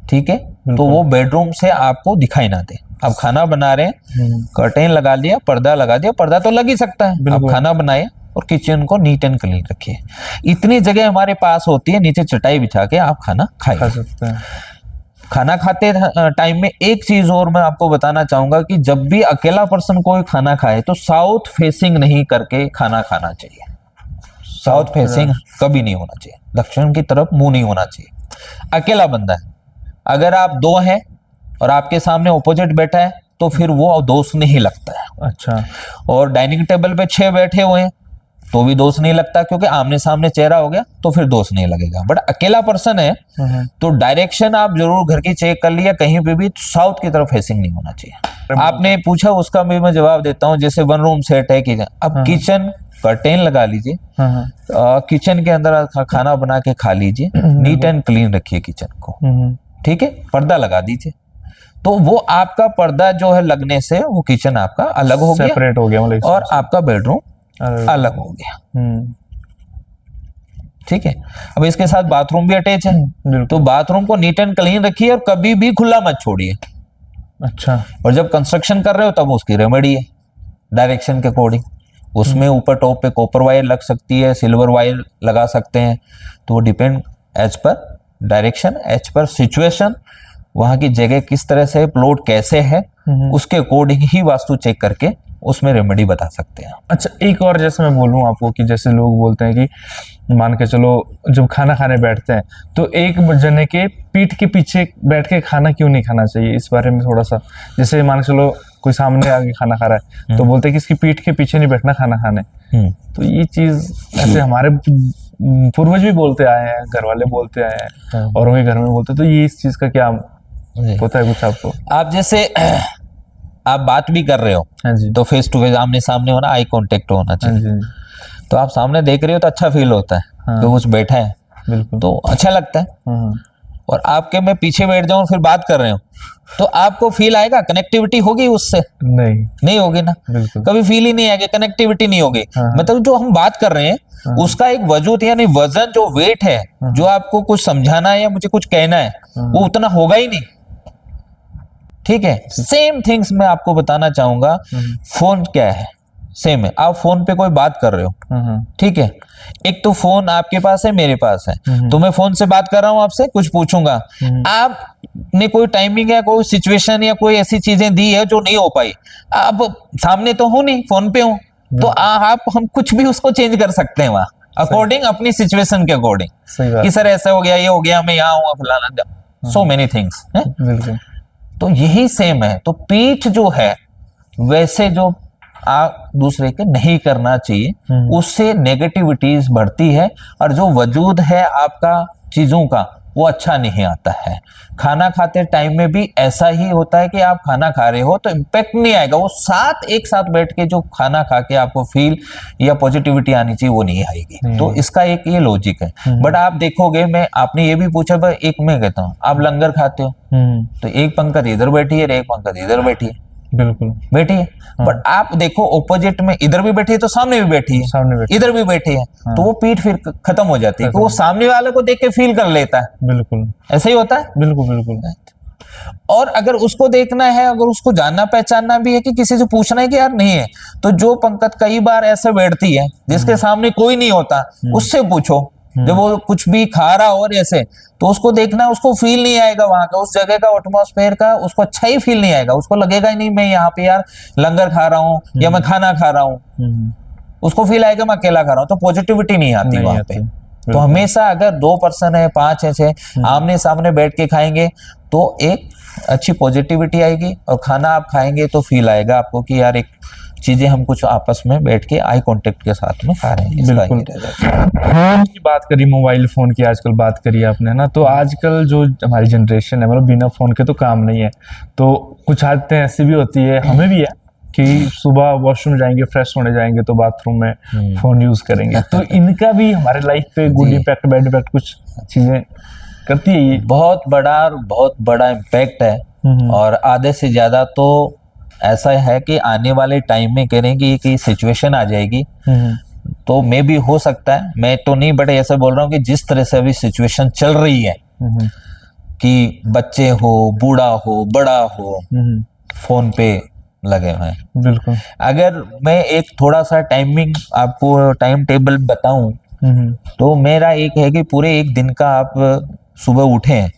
ठीक है, तो वो बेडरूम से आपको दिखाई ना दे। आप खाना बना रहे हैं, कर्टेन लगा लिया, पर्दा लगा दिया, पर्दा तो लग ही सकता है, आप खाना बनाइए और किचन को नीट एंड क्लीन रखिए। इतनी जगह हमारे पास होती है, नीचे चटाई बिछा के आप खाना खा सकते हैं। खाना खाते टाइम में एक चीज और मैं आपको बताना चाहूंगा कि जब भी अकेला पर्सन कोई खाना खाए तो साउथ फेसिंग नहीं करके खाना खाना चाहिए। साउथ फेसिंग कभी नहीं होना चाहिए, दक्षिण की तरफ मुंह नहीं होना चाहिए। अकेला बंदा है, अगर आप दो हैं और आपके सामने ऑपोजिट बैठा है तो फिर वो दोस्त नहीं लगता है। अच्छा, और डाइनिंग टेबल पे 6 बैठे हुए हैं तो भी दोस्त नहीं लगता, क्योंकि आमने सामने चेहरा हो गया तो फिर दोस्त नहीं लगेगा। बट अकेला पर्सन है तो डायरेक्शन आप जरूर घर की चेक कर लिया, कहीं पे भी साउथ की तरफ फेसिंग नहीं होना चाहिए। आपने पूछा, उसका भी मैं जवाब देता हूँ। जैसे 1 रूम सेट है किचन, अब किचन कर्टेन लगा लीजिए, किचन के अंदर खाना बना के खा लीजिए, नीट एंड क्लीन रखिए किचन को, ठीक है, पर्दा लगा दीजिए, तो वो आपका पर्दा जो है लगने से वो किचन आपका अलग हो गया, सेपरेट हो गया, मतलब और आपका बेडरूम अलग हो गया, ठीक है। अब इसके साथ बाथरूम भी अटैच है, तो बाथरूम को नीट एंड क्लीन रखिए और कभी भी खुला मत छोड़िए। अच्छा, और जब कंस्ट्रक्शन कर रहे हो तब उसकी रेमेडी है डायरेक्शन के अकॉर्डिंग, उसमें ऊपर टॉप पे कॉपर वायर लग सकती है, सिल्वर वायर लगा सकते हैं। तो वो depend as per direction, as per situation, वहां की जगह किस तरह से, प्लॉट कैसे है, उसके अकॉर्डिंग ही वास्तु चेक करके उसमें रेमेडी बता सकते हैं। अच्छा, एक और जैसे मैं बोलूँ आपको कि जैसे लोग बोलते हैं कि मान के चलो जब खाना खाने बैठते हैं तो एक जने के पीठ के पीछे बैठ के खाना क्यों नहीं खाना चाहिए, इस बारे में थोड़ा सा, जैसे मान के चलो कोई सामने आके खाना खा रहा है तो बोलते हैं कि इसकी पीठ के पीछे नहीं बैठना खाना खाने। तो ये चीज ऐसे हमारे पूर्वज भी बोलते आए हैं, घर वाले बोलते आए हैं, और उनके घर में बोलते, तो ये इस चीज का क्या पता है कुछ आपको? आप जैसे आप बात भी कर रहे हो, हाँ जी, तो फेस टू फेस आमने सामने होना, आई कांटेक्ट होना चाहिए। हाँ जी, तो आप सामने देख रहे हो तो अच्छा फील होता है, हाँ, तो कुछ बैठा है बिल्कुल, तो अच्छा लगता है। हाँ, और आपके मैं पीछे बैठ जाऊं फिर बात कर रहे हो तो आपको फील आएगा, कनेक्टिविटी होगी उससे? नहीं होगी ना, बिल्कुल, कभी फील ही नहीं आएगा, कनेक्टिविटी नहीं होगी। हाँ, मतलब जो हम बात कर रहे हैं उसका एक वजूद यानी वजन, जो वेट है, जो आपको कुछ समझाना है या मुझे कुछ कहना है, वो उतना होगा ही नहीं। ठीक है, सेम थिंग्स मैं आपको बताना चाहूंगा। फोन क्या है, सेम है। आप फोन पे कोई बात कर रहे हो, ठीक है, एक तो फोन आपके पास है, मेरे पास है, तो मैं फोन से बात कर रहा हूं, आपसे कुछ पूछूंगा, आपने कोई टाइमिंग या कोई सिचुएशन या कोई ऐसी चीजें दी है जो नहीं हो पाई, अब सामने तो हूं नहीं, फोन पे हूं, तो आप हम कुछ भी उसको चेंज कर सकते हैं वहां अकॉर्डिंग, अपनी सिचुएशन के अकॉर्डिंग, कि सर ऐसा हो गया, ये हो गया, मैं यहाँ हूँ, फलाना, सो मेनी थिंग्स। तो यही सेम है। तो पीठ जो है वैसे जो आप दूसरे के नहीं करना चाहिए, उससे नेगेटिविटीज बढ़ती है, और जो वजूद है आपका चीजों का वो अच्छा नहीं आता है। खाना खाते टाइम में भी ऐसा ही होता है कि आप खाना खा रहे हो तो इम्पैक्ट नहीं आएगा, वो साथ एक साथ बैठ के जो खाना खा के आपको फील या पॉजिटिविटी आनी चाहिए वो नहीं आएगी। तो इसका एक ये लॉजिक है। बट आप देखोगे, मैं आपने ये भी पूछा, भाई एक मैं कहता हूँ, आप लंगर खाते हो तो एक पंक्ति इधर बैठी है, एक पंक्ति इधर बैठी है, बिल्कुल बैठी है, बट आप देखो ऑपोजिट में, इधर भी बैठी है तो सामने भी बैठी है, इधर भी बैठी है, तो वो पीठ फिर खत्म हो जाती है, वो सामने वाले को देख के फील कर लेता है। बिल्कुल ऐसा ही होता है। बिल्कुल। और अगर उसको देखना है, अगर उसको जानना पहचानना भी है कि किसी से पूछना है कि यार नहीं है, तो जो पंक्ति कई बार ऐसे बैठती है जिसके सामने कोई नहीं होता, उससे पूछो। जब वो कुछ भी खा रहा हो और ऐसे, तो उसको देखना, उसको फील नहीं आएगा वहां का, उस जगह का एटमॉस्फेयर का उसको अच्छा ही फील नहीं आएगा, उसको लगेगा ही नहीं मैं यहाँ पे यार लंगर खा रहा हूँ या मैं खाना खा रहा हूँ, उसको फील आएगा मैं अकेला खा रहा हूँ, तो पॉजिटिविटी नहीं आती वहां पे। तो हमेशा अगर 2 पर्सन है, 5 है, 6 आमने सामने बैठ के खाएंगे तो एक अच्छी पॉजिटिविटी आएगी, और खाना आप खाएंगे तो फील आएगा आपको कि यार एक चीजें हम कुछ आपस में बैठ के आई कांटेक्ट के साथ में खा रहे हैं। बिल्कुल। फोन की बात करी, मोबाइल फोन की आजकल बात करी आपने ना, तो आजकल जो हमारी जनरेशन है, मतलब बिना फोन के तो काम नहीं है। तो कुछ आदतें ऐसी भी होती है, हमें भी है, कि सुबह वॉशरूम जाएंगे, फ्रेश होने जाएंगे तो बाथरूम में फोन यूज करेंगे, तो इनका भी हमारे लाइफ पे गुड इम्पैक्ट, बैड इम्पैक्ट कुछ चीजें करती है। ये बहुत बड़ा इम्पैक्ट है, और आधे से ज्यादा तो ऐसा है कि आने वाले टाइम में कह रहे हैं कि सिचुएशन आ जाएगी, तो मे भी हो सकता है, मैं तो नहीं, बट ऐसा बोल रहा हूँ कि जिस तरह से अभी सिचुएशन चल रही है कि बच्चे हो, बूढ़ा हो, बड़ा हो, फोन पे लगे हुए हैं। बिल्कुल। अगर मैं एक थोड़ा सा टाइमिंग आपको टाइम टेबल बताऊं, तो मेरा एक है कि पूरे एक दिन का आप सुबह उठें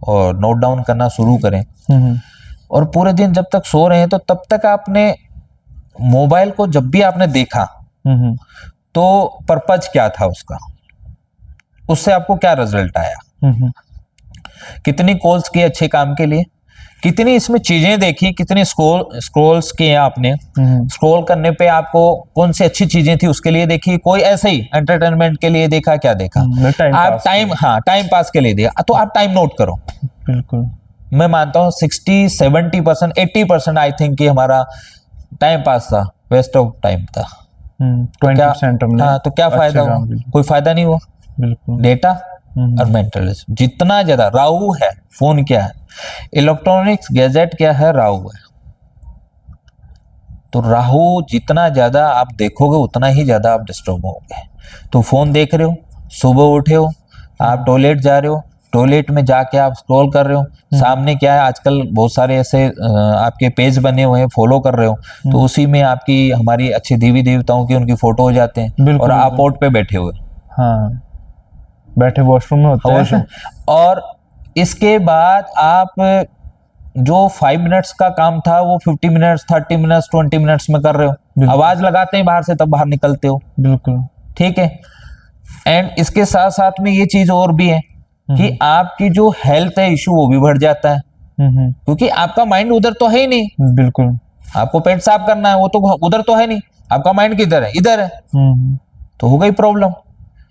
और नोट डाउन करना शुरू करें, और पूरे दिन जब तक सो रहे हैं तो तब तक आपने मोबाइल को जब भी आपने देखा तो पर्पज क्या था उसका, उससे आपको क्या रिजल्ट आया, कितनी कॉल्स की अच्छे काम के लिए, कितनी इसमें चीजें देखी, कितनी स्क्रॉल्स किए आपने, स्क्रॉल करने पे आपको कौन सी अच्छी चीजें थी उसके लिए देखी, कोई ऐसे ही एंटरटेनमेंट के लिए देखा, क्या देखा, आप टाइम पास के लिए देखा, तो आप टाइम नोट करो। बिल्कुल। मैं मानता हूँ 60-70% 80% आई थिंक कि हमारा टाइम पास था, वेस्ट ऑफ टाइम था। 20% हमने, हाँ, तो क्या फायदा हुआ? कोई फायदा नहीं हुआ। बिल्कुल। डेटा और मेंटलिज्म जितना ज्यादा, राहु है, फोन क्या है, इलेक्ट्रॉनिक्स गैजेट क्या है, राहु है। तो राहु जितना ज्यादा आप देखोगे उतना ही ज्यादा आप डिस्टर्ब होगे। तो फोन देख रहे हो, सुबह उठे हो, आप टॉयलेट जा रहे हो, टॉयलेट में जाके आप स्क्रॉल कर रहे हो, सामने क्या है आजकल बहुत सारे ऐसे आपके पेज बने हुए हैं, फॉलो कर रहे हो, तो उसी में आपकी हमारी अच्छी देवी देवताओं की उनकी फोटो हो जाते हैं और आप आउट पे बैठे हुए, हाँ बैठे वॉशरूम में होते हैं। और इसके बाद आप जो 5 मिनट्स का काम था वो 50 मिनट्स 30 मिनट्स 20 मिनट्स में कर रहे हो, आवाज लगाते हैं बाहर से तब बाहर निकलते हो। बिल्कुल ठीक है। एंड इसके साथ साथ में ये चीज और भी है कि आपकी जो हेल्थ है इशू वो भी बढ़ जाता है, क्योंकि आपका माइंड उधर तो है ही नहीं। बिल्कुल, आपको पेट साफ करना है, वो तो उधर तो है नहीं, आपका माइंड किधर है, इधर है, तो हो गई प्रॉब्लम।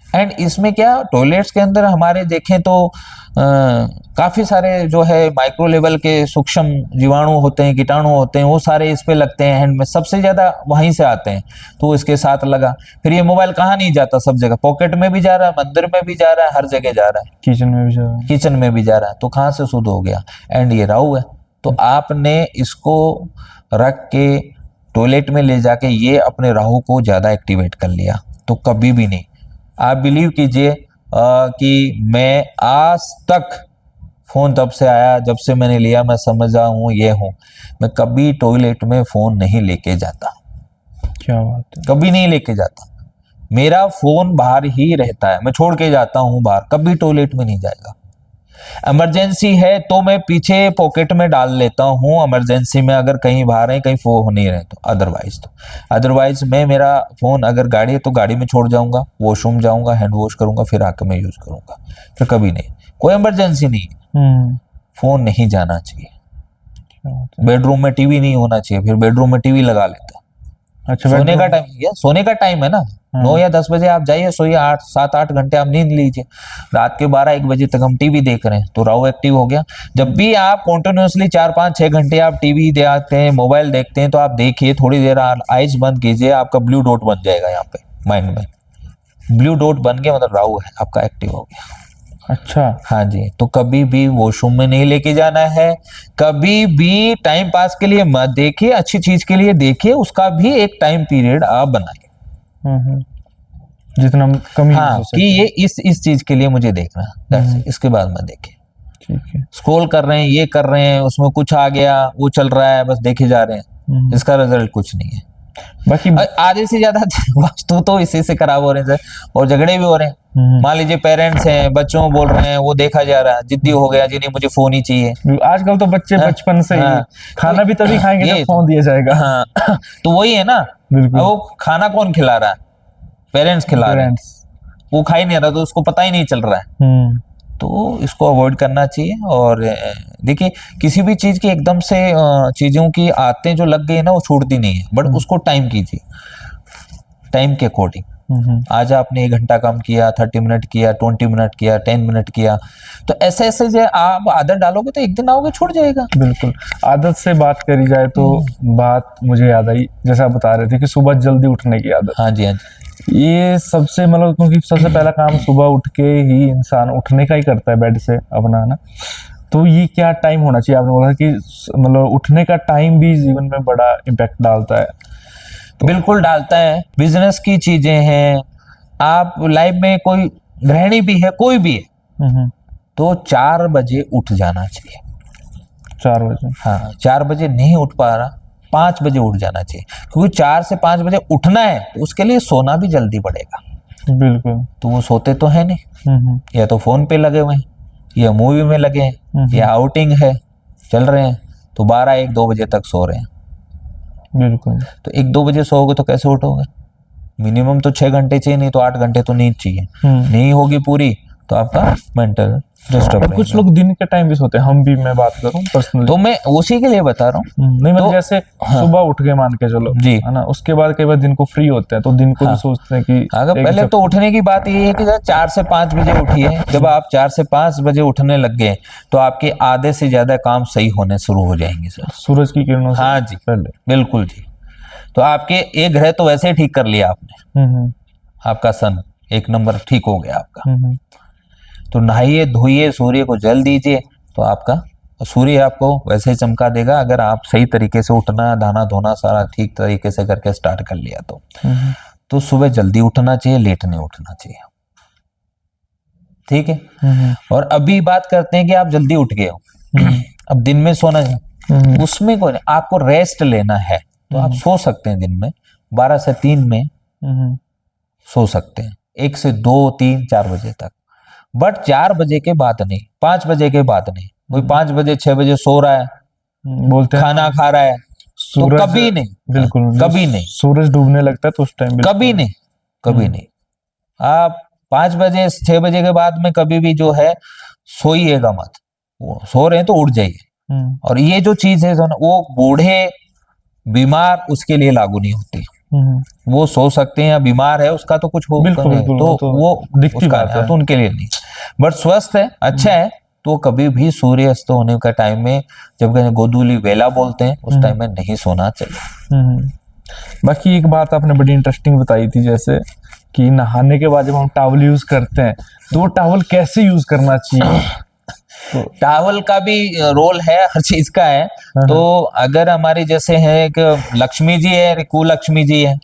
एंड इसमें क्या टॉयलेट्स के अंदर हमारे देखें तो काफी सारे जो है माइक्रो लेवल के सूक्ष्म जीवाणु होते हैं, कीटाणु होते हैं, वो सारे इस पे लगते हैं, हैंड में सबसे ज्यादा वहीं से आते हैं, तो इसके साथ लगा। फिर ये मोबाइल कहाँ नहीं जाता, सब जगह, पॉकेट में भी जा रहा है, मंदिर में भी जा रहा है, हर जगह जा रहा है, किचन में भी जा रहा है, किचन में भी जा रहा है, तो कहाँ से शुद्ध हो गया। एंड ये राहु है, तो आपने इसको रख के टॉयलेट में ले जाके ये अपने राहु को ज्यादा एक्टिवेट कर लिया, तो कभी भी नहीं। आप बिलीव कीजिए कि मैं आज तक फोन तब से आया जब से मैंने लिया, मैं समझा हूँ ये हूँ, मैं कभी टॉयलेट में फोन नहीं लेके जाता। क्या बात है, कभी नहीं लेके जाता, मेरा फोन बाहर ही रहता है, मैं छोड़ के जाता हूँ बाहर, कभी टॉयलेट में नहीं जाएगा। इमरजेंसी है तो मैं पीछे पॉकेट में डाल लेता हूँ, इमरजेंसी में अगर कहीं बाहर है, कहीं फोन नहीं रहे तो, अदरवाइज मैं मेरा फोन अगर गाड़ी है तो गाड़ी में छोड़ जाऊंगा, वॉशरूम जाऊंगा, हैंड वॉश करूंगा, फिर आकर मैं यूज करूंगा, फिर कभी नहीं, कोई इमरजेंसी नहीं है, फोन नहीं जाना चाहिए। बेडरूम में टीवी नहीं होना चाहिए, फिर बेडरूम में टीवी लगा लेता। अच्छा, सोने का टाइम, सोने का टाइम है ना, 9 या 10 बजे आप जाइए, सोइए, 7-8 घंटे आप नींद लीजिए, रात के 12-1 बजे तक हम टीवी देख रहे हैं तो राहु एक्टिव हो गया। जब भी आप कंटिन्यूअसली 4-5-6 घंटे आप टीवी देखते हैं, मोबाइल देखते हैं, तो आप देखिए थोड़ी देर आइज बंद कीजिए, आपका ब्लू डॉट बन जाएगा यहाँ पे माइंड में, ब्लू डॉट बन गया मतलब राहु है आपका एक्टिव हो गया। अच्छा, हाँ जी, तो कभी भी वॉशरूम में नहीं लेके जाना है, कभी भी टाइम पास के लिए मत देखिए, अच्छी चीज के लिए देखिए, उसका भी एक टाइम पीरियड आप बनाइए, जितना कम हाँ, कि ये इस चीज के लिए मुझे देखना है, इसके बाद में देखे। ठीक है, स्क्रॉल कर रहे हैं, ये कर रहे हैं, उसमें कुछ आ गया, वो चल रहा है, बस देखे जा रहे हैं, इसका रिजल्ट कुछ नहीं है। बाकी आधे से ज्यादा वास्तु तो इसी से खराब हो रहे हैं और झगड़े भी हो रहे हैं। मान लीजिए पेरेंट्स हैं, बच्चों बोल रहे हैं, वो देखा जा रहा है, जिद्दी हो गया, जी नहीं मुझे फोन ही चाहिए। आजकल तो बच्चे बचपन से ही खाना भी तभी खाएंगे जब फोन दिया जाएगा। हाँ, तो वही है ना, वो खाना कौन खिला रहा है, पेरेंट्स खिला रहे हैं, वो खा ही नहीं रहा तो उसको पता ही नहीं चल रहा है। तो इसको अवॉइड करना चाहिए। और देखिए किसी भी चीज की एकदम से चीजों की आदतें जो लग गई ना वो छूटती नहीं है, बट उसको टाइम कीजिए, टाइम के अकॉर्डिंग। आज आपने 1 घंटा काम किया, 30 मिनट किया, 20 मिनट किया, 10 मिनट किया, तो ऐसे ऐसे जो आप आदत डालोगे तो एक दिन आओगे छूट जाएगा। बिल्कुल, आदत से बात करी जाए तो बात मुझे याद आई, जैसे आप बता रहे थे कि सुबह जल्दी उठने की आदत। हाँ जी, हाँ जी, ये सबसे मतलब क्योंकि सबसे पहला काम सुबह उठ के ही इंसान उठने का ही करता है बेड से अपना, ना, तो ये क्या टाइम होना चाहिए? आपने बोला कि मतलब उठने का टाइम भी जीवन में बड़ा इम्पैक्ट डालता है। तो बिल्कुल डालता है, बिजनेस की चीजें हैं, आप लाइफ में कोई गृहिणी भी है, कोई भी है, तो 4 बजे उठ जाना चाहिए। 4 बजे? हाँ, 4 बजे नहीं उठ पा रहा, 5 बजे उठ जाना चाहिए, क्योंकि 4 से 5 बजे उठना है तो उसके लिए सोना भी जल्दी पड़ेगा। बिल्कुल, तो वो सोते तो है नहीं, या तो फोन पे लगे हुए हैं, या मूवी में लगे हैं, या आउटिंग है, चल रहे हैं, तो 12-1-2 बजे तक सो रहे हैं। बिल्कुल, तो 1-2 बजे सोओगे तो कैसे उठोगे? मिनिमम तो 6 घंटे चाहिए, नहीं तो 8 घंटे तो नींद चाहिए। नहीं होगी पूरी तो आपका मेंटल डिस्टर्ब। और कुछ लोग दिन के टाइम भी सोते हैं, हम भी, मैं बात करूं पर्सनली, तो मैं उसी के लिए बता रहा हूँ। नहीं मतलब जैसे सुबह उठ के मान के चलो जी, है ना, उसके बाद कई बार दिन को फ्री होते हैं तो दिन को भी सोचते हैं कि अगर पहले तो उठने की बात ये है कि 4 से 5 बजे उठिए। जब आप 4 से 5 बजे उठने लग गए तो आपके आधे से ज्यादा काम सही होने शुरू हो जाएंगे सर, सूरज की किरणों से। हाँ जी, पहले बिल्कुल जी। तो आपके एक ग्रह तो वैसे ही ठीक कर लिया आपने, आपका सन 1 नंबर ठीक हो गया आपका। तो नहाइए धोइए, सूर्य को जल दीजिए, तो आपका सूर्य आपको वैसे ही चमका देगा, अगर आप सही तरीके से उठना, दाना धोना सारा ठीक तरीके से करके स्टार्ट कर लिया तो सुबह जल्दी उठना चाहिए, लेट नहीं उठना चाहिए। ठीक है। और अभी बात करते हैं कि आप जल्दी उठ गए हो, अब दिन में सोना है, उसमें कोई नहीं, आपको रेस्ट लेना है तो आप सो सकते हैं। दिन में 12 से 3 में सो सकते हैं, 1 से 2, 3, 4 बजे तक। बट 4 बजे के बाद नहीं, 5 बजे के बाद नहीं। कोई 5 बजे 6 बजे सो रहा है, बोलते हैं खाना खा रहा है, तो कभी नहीं, बिल्कुल कभी नहीं, सूरज डूबने लगता है तो उस टाइम कभी नहीं, कभी नहीं। आप 5 बजे 6 बजे के बाद में कभी भी जो है सोइएगा मत। वो सो रहे हैं तो उठ जाइए। और ये जो चीज है वो बूढ़े बीमार उसके लिए लागू नहीं होती। वो सो सकते हैं, या बीमार है उसका तो कुछ हो तो वो दिखती बात है, तो उनके लिए नहीं। बट स्वस्थ है, अच्छा है, तो कभी भी सूर्यास्त होने का टाइम में, जब गोधूली वेला बोलते हैं, उस टाइम में नहीं सोना चाहिए। बाकी एक बात आपने बड़ी इंटरेस्टिंग बताई थी, जैसे कि नहाने के बाद जब हम टॉवल यूज करते हैं तो वो टॉवल कैसे यूज करना चाहिए? तो टॉवल का भी रोल है, हर चीज का है। तो अगर हमारी जैसे है एक लक्ष्मी जी है, कुलक्ष्मी जी है,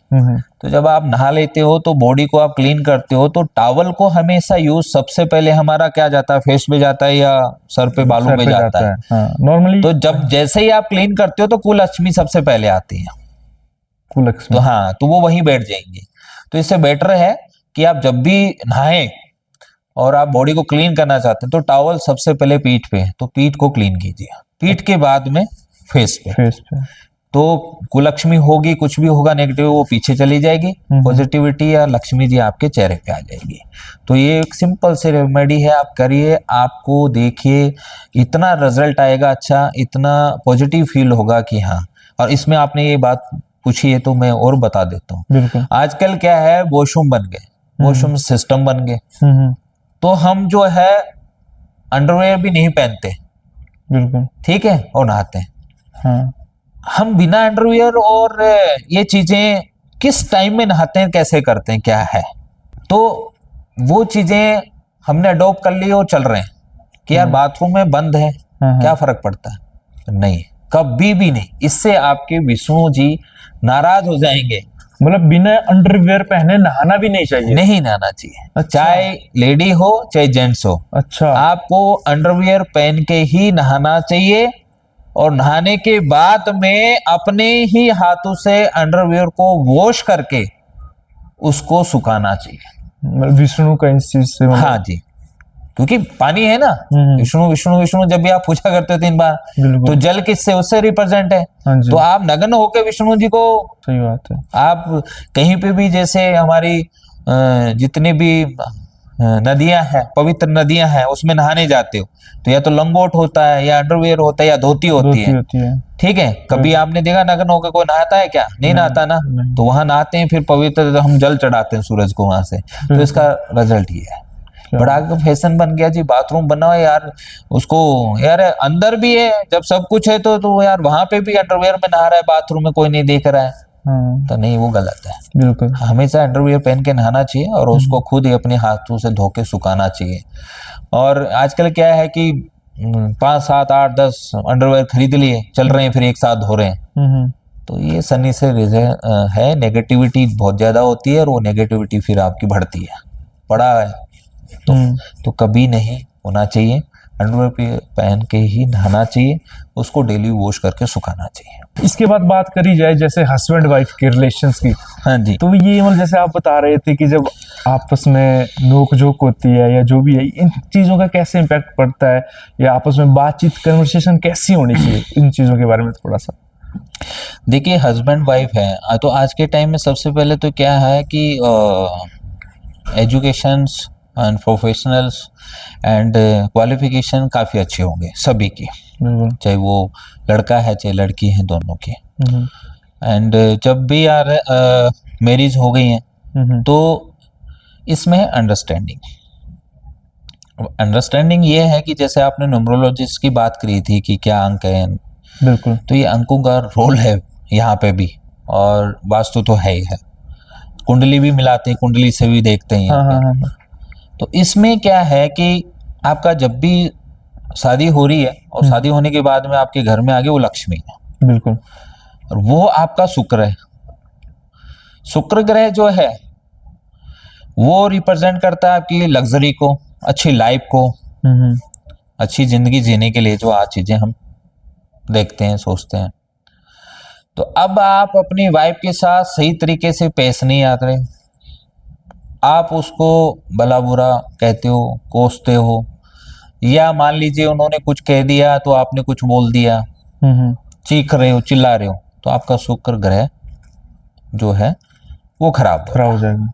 तो जब आप नहा लेते हो तो बॉडी को आप क्लीन करते हो, तो टॉवल को हमेशा यूज सबसे पहले हमारा क्या जाता है, फेस पे जाता है या सर पे बालों पे जाता है नॉर्मली। तो जब जैसे ही आप क्लीन करते हो तो कुलक्ष्मी सबसे पहले आती है, कुलक्ष्मी। तो हाँ, तो वो वहीं बैठ जाएंगी। तो इससे बेटर है कि आप जब भी नहाएं और आप बॉडी को क्लीन करना चाहते हैं तो टॉवल सबसे पहले पीठ पे, तो पीठ को क्लीन कीजिए, पीठ के बाद में फेस पे। तो कुलक्ष्मी होगी, कुछ भी होगा नेगेटिव वो पीछे चली जाएगी, पॉजिटिविटी या लक्ष्मी जी आपके चेहरे पे आ जाएगी। तो ये एक सिंपल सी रेमेडी है, आप करिए, आपको देखिए इतना रिजल्ट आएगा, अच्छा इतना पॉजिटिव फील होगा कि हाँ। और इसमें आपने ये बात पूछी है तो मैं और बता देता हूँ। आजकल क्या है, वॉशरूम बन गए, वॉशरूम सिस्टम बन गए, तो हम जो है अंडरवेयर भी नहीं पहनते, बिल्कुल ठीक है, और नहाते हैं। हाँ। हम बिना अंडरवेयर और ये चीजें किस टाइम में नहाते हैं, कैसे करते हैं, क्या है, तो वो चीजें हमने अडॉप्ट कर ली और चल रहे हैं कि यार बाथरूम में बंद है, क्या फर्क पड़ता है, नहीं, कभी भी नहीं। इससे आपके विष्णु जी नाराज हो जाएंगे। मतलब बिना अंडरवेयर पहने नहाना भी नहीं चाहिए? नहीं नहाना चाहिए। अच्छा। चाहे लेडी हो चाहे जेंट्स हो, अच्छा, आपको अंडरवेयर पहन के ही नहाना चाहिए। और नहाने के बाद में अपने ही हाथों से अंडरवेयर को वॉश करके उसको सुखाना चाहिए। विष्णु का इस चीज से हाँ जी, क्योंकि पानी है ना, विष्णु विष्णु विष्णु जब भी आप पूछा करते हो 3 बार, तो जल किससे, उससे रिप्रेजेंट है। तो आप नग्न होके विष्णु जी को, सही बात है, आप कहीं पे भी, जैसे हमारी जितनी भी नदियां हैं, पवित्र नदियां हैं, उसमें नहाने जाते हो तो या तो लंगोट होता है, या अंडरवेयर होता है, या धोती होती है। ठीक है, कभी आपने देखा नग्न होकर कोई नहाता है क्या? नहीं नहाता ना। तो वहां नहाते हैं, फिर पवित्र हम जल चढ़ाते हैं सूरज को वहां से। तो इसका रिजल्ट ये है। बड़ा फैशन बन गया जी, बाथरूम बनाओ यार, उसको यार अंदर भी है, जब सब कुछ है तो यार वहां पे भी अंडरवेयर में नहा रहा है, बाथरूम में कोई नहीं देख रहा है, तो नहीं, वो गलत है। बिल्कुल, हमेशा अंडरवेयर पहन के नहाना चाहिए और उसको खुद ही अपने हाथों से धो के सुखाना चाहिए। और आजकल क्या है कि 5, 7, 8, 10 अंडरवेयर खरीद लिए, चल रहे हैं, फिर एक साथ धो रहे हैं, तो ये सनी से है, नेगेटिविटी बहुत ज्यादा होती है, और वो नेगेटिविटी फिर आपकी बढ़ती है, बड़ा है। तो कभी नहीं होना चाहिए, अंडरवेयर पहन के ही नहाना चाहिए, उसको डेली वॉश करके सुखाना चाहिए। इसके बाद बात करी जाए जैसे हस्बैंड वाइफ के रिलेशंस की, हाँ जी, तो ये मतलब जैसे आप बता रहे थे कि जब आपस में नोक झोंक होती है या जो भी है, इन चीजों का कैसे इम्पैक्ट पड़ता है, या आपस में बातचीत कन्वर्सेशन कैसी होनी चाहिए, इन चीजों के बारे में थोड़ा सा। देखिए, हस्बैंड वाइफ है तो आज के टाइम में सबसे पहले तो क्या है कि educations and professionals and qualification काफ़ी अच्छे होंगे सभी की, चाहे वो लड़का है चाहे लड़की है, दोनों की। एंड जब भी यार मैरिज हो गई है तो इसमें है अंडरस्टैंडिंग ये है कि जैसे आपने न्यूमरोलॉजिस्ट की बात करी थी कि क्या अंक है, बिल्कुल, तो ये अंकों का रोल है यहाँ पे भी, और वास्तु तो है ही है, कुंडली भी मिलाते हैं, कुंडली से भी देखते हैं यहाँ पे। तो इसमें क्या है कि आपका जब भी शादी हो रही है और शादी होने के बाद में आपके घर में आगे वो लक्ष्मी है, बिल्कुल, और वो आपका शुक्र है। शुक्र ग्रह जो है वो रिप्रेजेंट करता है आपकी लग्जरी को, अच्छी लाइफ को, अच्छी जिंदगी जीने के लिए जो आज चीजें हम देखते हैं, सोचते हैं। तो अब आप अपनी वाइफ के साथ सही तरीके से पेश नहीं आ रहे, आप उसको भला बुरा कहते हो, कोसते हो, या मान लीजिए उन्होंने कुछ कह दिया तो आपने कुछ बोल दिया, चीख रहे हो, चिल्ला रहे हो, तो आपका शुक्र ग्रह जो है वो खराब हो जाएगा।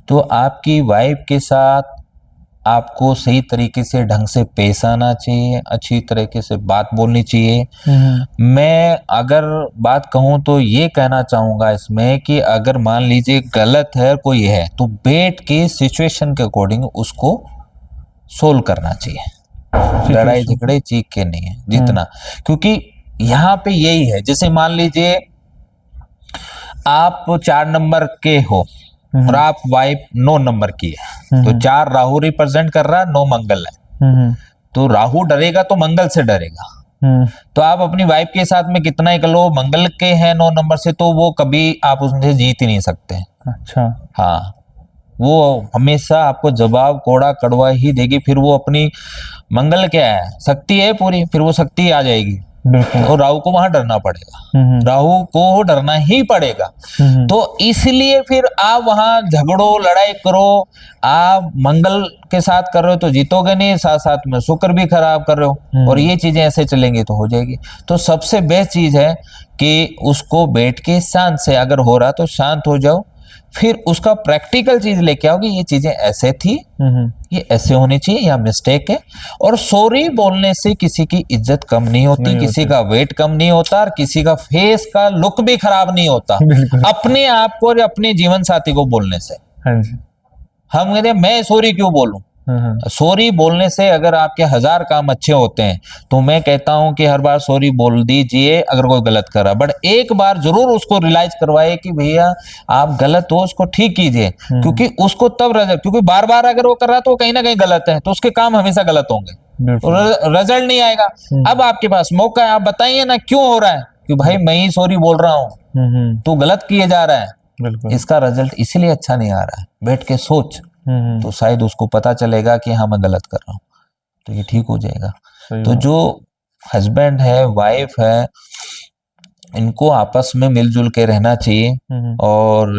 तो आपकी वाइफ के साथ आपको सही तरीके से ढंग से पेश आना चाहिए, अच्छी तरीके से बात बोलनी चाहिए। मैं अगर बात कहूं तो ये कहना चाहूंगा इसमें कि अगर मान लीजिए गलत है कोई है तो बैठ के सिचुएशन के अकॉर्डिंग उसको सोल्व करना चाहिए, लड़ाई झगड़े चीख के नहीं है जितना, क्योंकि यहाँ पे यही है। जैसे मान लीजिए आप 4 नंबर के हो और आप वाइफ 9 नंबर की है, तो 4 राहु रिप्रेजेंट कर रहा है, 9 मंगल है, तो राहु डरेगा तो मंगल से डरेगा। तो आप अपनी वाइफ के साथ में कितना ही कर लो, मंगल के हैं 9 नंबर से, तो वो कभी आप उनसे जीत ही नहीं सकते। अच्छा, हाँ, वो हमेशा आपको जवाब कोड़ा कड़वा ही देगी। फिर वो अपनी मंगल क्या है, शक्ति है पूरी, फिर वो शक्ति आ जाएगी और राहु को वहां डरना पड़ेगा, राहु को डरना ही पड़ेगा। तो इसलिए फिर आप वहां झगड़ो, लड़ाई करो, आप मंगल के साथ कर रहे हो तो जीतोगे नहीं, साथ साथ में शुक्र भी खराब कर रहे हो, और ये चीजें ऐसे चलेंगी तो हो जाएगी। तो सबसे बेस्ट चीज है कि उसको बैठ के शांत से, अगर हो रहा तो शांत हो जाओ, फिर उसका प्रैक्टिकल चीज लेके आओगे, ये चीजें ऐसे थी, ये ऐसे होनी चाहिए, या मिस्टेक है। और सॉरी बोलने से किसी की इज्जत कम नहीं होती, किसी का वेट कम नहीं होता, और किसी का फेस का लुक भी खराब नहीं होता अपने आप को और अपने जीवन साथी को बोलने से। हाँ जी। हम कहते हैं मैं सॉरी क्यों बोलूं, सॉरी बोलने से अगर आपके 1000 काम अच्छे होते हैं, तो मैं कहता हूं कि हर बार सॉरी बोल दीजिए अगर कोई गलत कर रहा, बट एक बार जरूर उसको रियलाइज करवाए कि भैया आप गलत हो, उसको ठीक कीजिए, क्योंकि उसको तब क्योंकि बार बार अगर वो कर रहा है तो कहीं ना कहीं गलत है, तो उसके काम हमेशा गलत होंगे, रिजल्ट नहीं आएगा। अब आपके पास मौका है, आप बताइए ना क्यों हो रहा है, कि भाई मैं ही सॉरी बोल रहा हूँ, तू गलत किए जा रहा है, इसका रिजल्ट इसीलिए अच्छा नहीं आ रहा है, बैठ के सोच, तो शायद उसको पता चलेगा कि हाँ मैं गलत कर रहा हूँ, तो ये ठीक हो जाएगा। तो जो हस्बैंड है, वाइफ है, इनको आपस में मिलजुल के रहना चाहिए और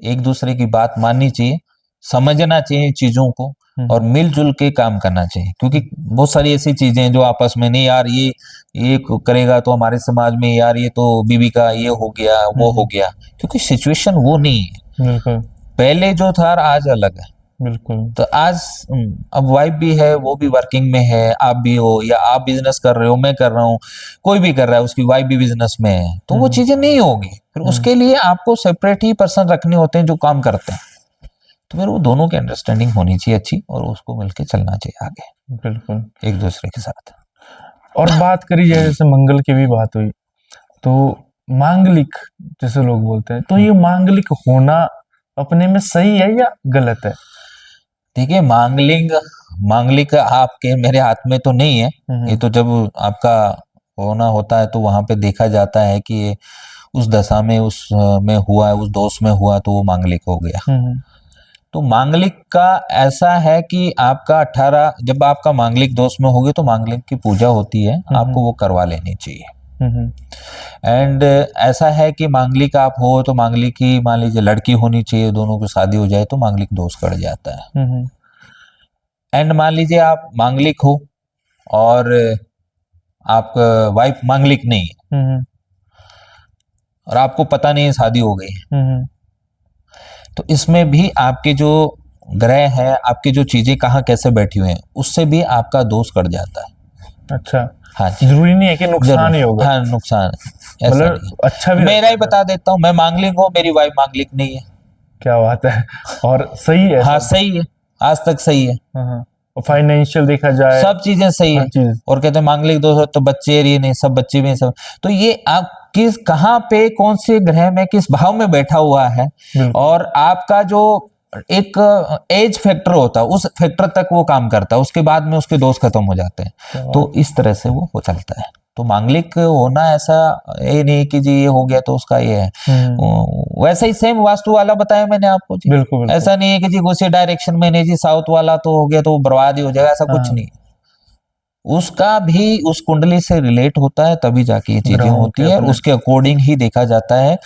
एक दूसरे की बात माननी चाहिए, समझना चाहिए चीजों को, और मिलजुल के काम करना चाहिए। क्योंकि बहुत सारी ऐसी चीजें जो आपस में, नहीं यार ये करेगा तो हमारे समाज में, यार ये तो बीवी का ये हो गया, वो हो गया, क्योंकि सिचुएशन वो नहीं है। पहले जो था आज अलग है। बिल्कुल। तो आज अब वाइफ भी है, वो भी वर्किंग में है, आप भी हो, या आप बिजनेस कर रहे हो, मैं कर रहा हूँ, कोई भी कर रहा है, उसकी वाइफ भी बिजनेस में है, तो वो चीजें नहीं होगी। फिर उसके लिए आपको सेपरेट ही पर्सन रखने होते हैं जो काम करते हैं। तो फिर वो दोनों की अंडरस्टैंडिंग होनी चाहिए अच्छी, और उसको मिलके चलना चाहिए आगे, बिल्कुल, एक दूसरे के साथ। और बात करी जाए, जैसे मंगल की भी बात हुई, तो मांगलिक जैसे लोग बोलते हैं, तो ये मांगलिक होना अपने में सही है या गलत है? देखिए, मांगलिक आपके मेरे हाथ में तो नहीं है, ये तो जब आपका होना होता है तो वहां पे देखा जाता है कि ये उस दशा में, उस में हुआ है, उस दोष में हुआ, तो वो मांगलिक हो गया। तो मांगलिक का ऐसा है कि आपका 18 जब आपका मांगलिक दोष में होगी तो मांगलिक की पूजा होती है, आपको वो करवा लेनी चाहिए। एंड ऐसा है कि मांगलिक आप हो तो मांगलिक की, मान लीजिए लड़की होनी चाहिए, दोनों की शादी हो जाए तो मांगलिक दोष कट जाता है। एंड मान लीजिए आप मांगलिक हो और आपका वाइफ मांगलिक नहीं है, और आपको पता नहीं है शादी हो गई, तो इसमें भी आपके जो ग्रह है, आपकी जो चीजें कहाँ कैसे बैठी हुई हैं, उससे भी आपका दोष कट जाता है। अच्छा, हाँ, जरूरी नहीं है कि नुकसान ही होगा। हाँ, नुकसान है, मतलब अच्छा भी, मेरा ही बता देता हूँ, मैं मांगलिक हूँ, मेरी वाइफ मांगलिक नहीं है। क्या बात है, और सही है। हाँ, सही है, आज तक सही है। और फाइनेंशियल देखा जाए, सब चीजें सही है। और कहते हैं मांगलिक दोष तो बच्चे, ये नहीं, सब बच्चे भी सब। तो ये आप किस, कहाँ पे, कौन से ग्रह में, किस भाव में बैठा हुआ है, और आपका जो एक एज फैक्टर होता है, उस फैक्टर तक वो काम करता है, उसके बाद में उसके दोष खत्म हो जाते हैं। तो इस तरह से वो चलता है। तो मांगलिक होना ऐसा ये नहीं कि जी ये हो गया तो उसका ये है। वैसा ही सेम वास्तु वाला बताया मैंने आपको जी। बिल्कुल बिल्कुल। ऐसा नहीं है कि जी उसी डायरेक्शन में नहीं जी साउथ वाला तो हो गया तो बर्बाद ही हो जाएगा, ऐसा कुछ नहीं। उसका भी उस कुंडली से रिलेट होता है तभी जाके ये चीजें होती है, उसके अकॉर्डिंग ही देखा जाता है,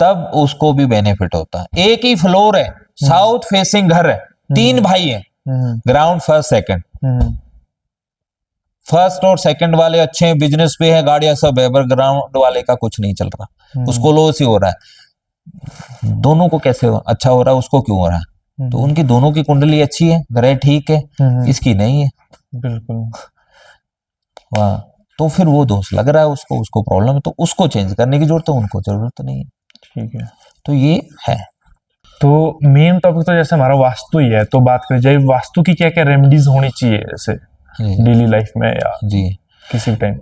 तब उसको भी बेनिफिट होता है। एक ही फ्लोर है, साउथ फेसिंग घर है, 3 भाई हैं, ग्राउंड फर्स्ट सेकंड, फर्स्ट और सेकंड वाले अच्छे हैं, बिजनेस पे है, गाड़ियां सब है, पर ग्राउंड वाले का कुछ नहीं चल रहा, उसको लॉस ही हो रहा है। दोनों को कैसे अच्छा हो रहा है, उसको क्यों हो रहा है? तो उनकी दोनों की कुंडली अच्छी है, ग्रह ठीक है, इसकी नहीं है। बिल्कुल। वाह, तो फिर वो दोष लग रहा है उसको प्रॉब्लम है, तो उसको चेंज करने की जरूरत है, उनको जरूरत नहीं है। ठीक है, तो ये है। तो मेन टॉपिक तो जैसे हमारा वास्तु ही है, तो बात करें जाए वास्तु की क्या क्या रेमेडीज होनी चाहिए जैसे डेली लाइफ में या जी किसी टाइम?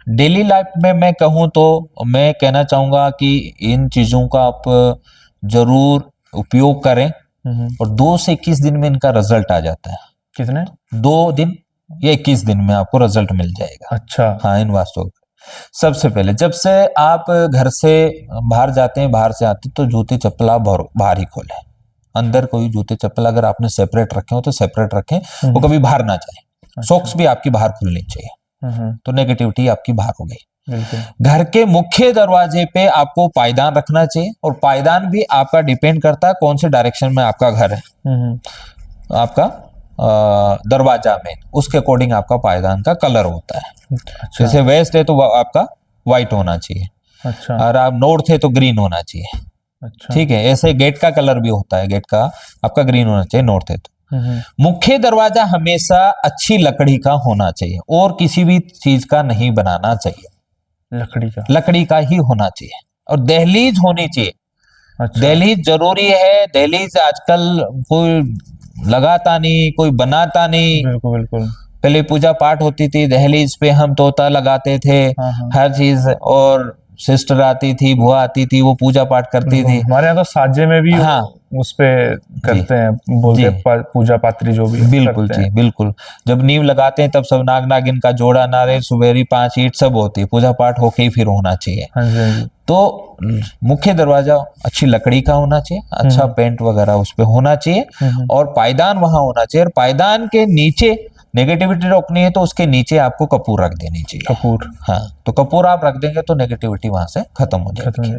डेली लाइफ में मैं कहूँ तो मैं कहना चाहूंगा कि इन चीजों का आप जरूर उपयोग करें, और 2 से 21 दिन में इनका रिजल्ट आ जाता है। कितने? 2 दिन या 21 दिन में आपको रिजल्ट मिल जाएगा। अच्छा। हाँ, इन वास्तु सबसे पहले जब से आप घर से बाहर जाते हैं, बाहर से आते हैं, तो जूते चप्पल आप बाहर ही खोलें। अंदर कोई जूते चप्पल अगर आपने सेपरेट रखे हो तो सेपरेट रखें, वो कभी बाहर ना जाए। अच्छा। सॉक्स भी आपकी बाहर खुलनी चाहिए, तो नेगेटिविटी आपकी बाहर हो गई। बिल्कुल। घर के मुख्य दरवाजे पे आपको पायदान रखना चाहिए, और पायदान भी आपका डिपेंड करता है कौन से डायरेक्शन में आपका घर है, आपका दरवाजा में, उसके अकॉर्डिंग आपका पायदान का कलर होता है। अच्छा। जैसे वेस्ट है तो आपका व्हाइट होना चाहिए, अच्छा। और आप नॉर्थ है तो ग्रीन होना चाहिए। अच्छा। ठीक है, ऐसे गेट का कलर भी होता है, गेट का आपका ग्रीन होना चाहिए नॉर्थ है तो। मुख्य दरवाजा हमेशा अच्छी लकड़ी का होना चाहिए, और किसी भी चीज का नहीं बनाना चाहिए, लकड़ी का ही होना चाहिए, और दहलीज होनी चाहिए। अच्छा। दहलीज जरूरी है, दहलीज आजकल कोई लगाता नहीं, कोई बनाता नहीं। बिल्कुल बिल्कुल। पहले पूजा पाठ होती थी, दहलीज पे हम तोता लगाते थे, हर चीज, और सिस्टर आती थी, बुआ आती थी, वो पूजा पाठ करती थी। हमारे यहाँ तो साजे में भी हाँ, उस पे करते हैं, बोलते हैं पूजा पात्री जो भी बिल्कुल जी, बिल्कुल। जब नींव लगाते हैं तब सब नाग नागिन का जोड़ा, नारियल सुबेरी 5 ईंट सब होती है, पूजा पाठ होके ही फिर होना चाहिए। हाँ जी, हाँ जी। तो मुख्य दरवाजा अच्छी लकड़ी का होना चाहिए, अच्छा पेंट वगैरह उस पे होना चाहिए, और पायदान वहां होना चाहिए, और पायदान के नीचे नेगेटिविटी रोकनी है तो उसके नीचे आपको कपूर रख देनी चाहिए। कपूर? हाँ, तो कपूर आप रख देंगे तो नेगेटिविटी वहां से खत्म हो जाएगी।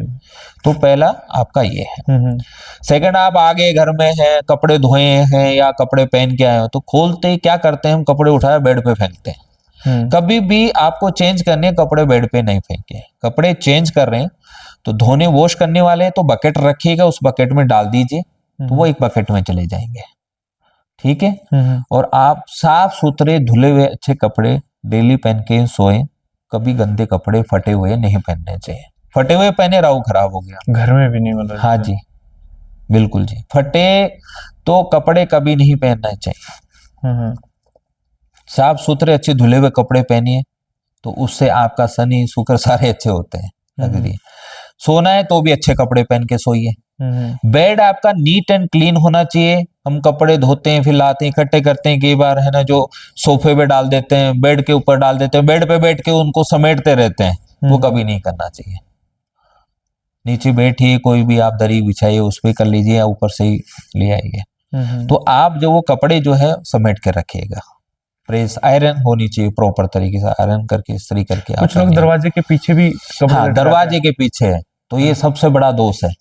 तो पहला आपका ये है। सेकंड, आप आगे घर में हैं, कपड़े धोए हैं या कपड़े पहन के आए हो, तो खोलते ही क्या करते हैं, हम कपड़े उठाए बेड पे फेंकते हैं। कभी भी आपको चेंज करने कपड़े बेड पे नहीं फेंके। कपड़े चेंज कर रहे हैं तो धोने वॉश करने वाले हैं तो बकेट रखिएगा, उस बकेट में डाल दीजिए, तो वो एक बकेट में चले जाएंगे। ठीक है। और आप साफ सुथरे धुले हुए अच्छे कपड़े डेली पहन के सोए, कभी गंदे कपड़े फटे हुए नहीं पहनने चाहिए। फटे हुए पहने राहु खराब हो गया, घर में भी नहीं मतलब। हाँ जी, बिल्कुल जी, फटे तो कपड़े कभी नहीं पहनना चाहिए। साफ सुथरे अच्छे धुले हुए कपड़े पहनिए, तो उससे आपका शनि शुक्र सारे अच्छे होते हैं। सोना है तो भी अच्छे कपड़े पहन के सोइए। बेड आपका नीट एंड क्लीन होना चाहिए। हम कपड़े धोते हैं, फिर लाते हैं, इकट्ठे करते हैं, कई बार है ना, जो सोफे पे डाल देते हैं, बेड के ऊपर डाल देते हैं, बेड पे बैठ के उनको समेटते रहते हैं, वो कभी नहीं करना चाहिए। नीचे बैठिए, कोई भी आप दरी बिछाइए, उस पर कर लीजिए, या ऊपर से ही ले आइए। तो आप जो वो कपड़े जो है समेट के रखिएगा। प्रेस आयरन होनी चाहिए प्रॉपर तरीके से, आयरन करके इस्त्री करके। कुछ लोग दरवाजे के पीछे भी कपड़े, हाँ, दरवाजे के पीछे है, तो ये सबसे बड़ा दोष है।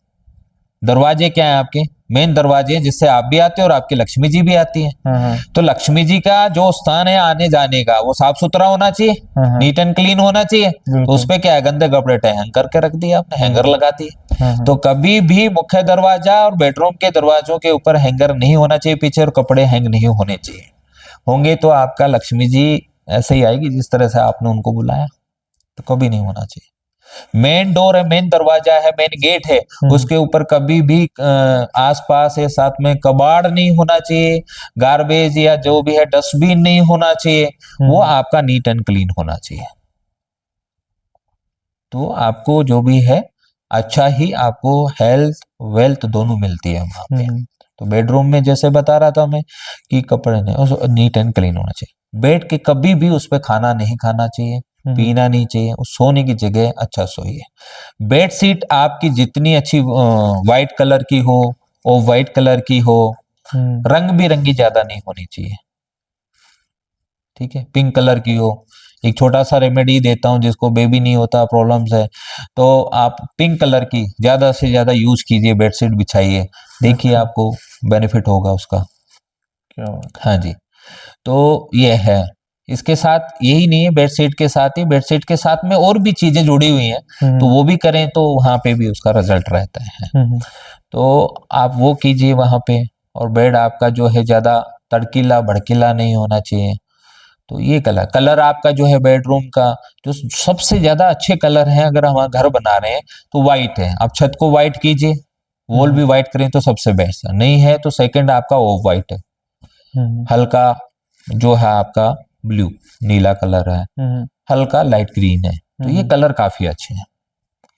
दरवाजे क्या है, आपके मेन दरवाजे हैं जिससे आप भी आते हैं और आपकी लक्ष्मी जी भी आती है। तो लक्ष्मी जी का जो स्थान है आने जाने का, वो साफ सुथरा होना चाहिए, नीट एंड क्लीन होना चाहिए। तो उस पे क्या है, गंदे कपड़े हैंग करके रख दिए आपने, हैंगर लगा दिए। तो कभी भी मुख्य दरवाजा और बेडरूम के दरवाजों के ऊपर हैंगर नहीं होना चाहिए पीछे, और कपड़े हैंग नहीं होने चाहिए। होंगे तो आपका लक्ष्मी जी ऐसे ही आएगी जिस तरह से आपने उनको बुलाया, तो कभी नहीं होना चाहिए। मेन डोर है, मेन दरवाजा है, मेन गेट है, उसके ऊपर कभी भी आसपास या साथ में कबाड़ नहीं होना चाहिए, गार्बेज या जो भी है डस्टबिन नहीं होना चाहिए, वो आपका नीट एंड क्लीन होना चाहिए। तो आपको जो भी है अच्छा ही आपको हेल्थ वेल्थ दोनों मिलती है वहां पे। तो बेडरूम में जैसे बता रहा था मैं कि कपड़े नहीं, नीट एंड क्लीन होना चाहिए। बेड के कभी भी उस पर खाना नहीं खाना चाहिए, पीना नहीं चाहिए, सोने की जगह अच्छा सोइए। बेडशीट आपकी जितनी अच्छी व्हाइट कलर की हो, और व्हाइट कलर की हो, रंग बिरंगी ज्यादा नहीं होनी चाहिए, ठीक है, पिंक कलर की हो। एक छोटा सा रेमेडी देता हूँ, जिसको बेबी नहीं होता, प्रॉब्लम्स है, तो आप पिंक कलर की ज्यादा से ज्यादा यूज कीजिए, बेडशीट बिछाइए, देखिए आपको बेनिफिट होगा उसका। क्या बात। हाँ जी, तो ये है। इसके साथ यही नहीं है, बेडशीट के साथ ही, बेडशीट के साथ में और भी चीजें जुड़ी हुई हैं, तो वो भी करें तो वहां पे भी उसका रिजल्ट रहता है। तो आप वो कीजिए वहां पे। और बेड आपका जो है ज्यादा तड़कीला भड़कीला नहीं होना चाहिए। तो ये कलर आपका जो है बेडरूम का जो सबसे ज्यादा अच्छे कलर हैं, अगर हम घर बना रहे हैं तो व्हाइट है। आप छत को व्हाइट कीजिए, वॉल भी व्हाइट करें तो सबसे बेस्ट है। नहीं है तो सेकंड आपका ऑफ व्हाइट है, हल्का जो है आपका ब्लू नीला कलर है, हल्का लाइट ग्रीन है। तो ये कलर काफी अच्छे हैं,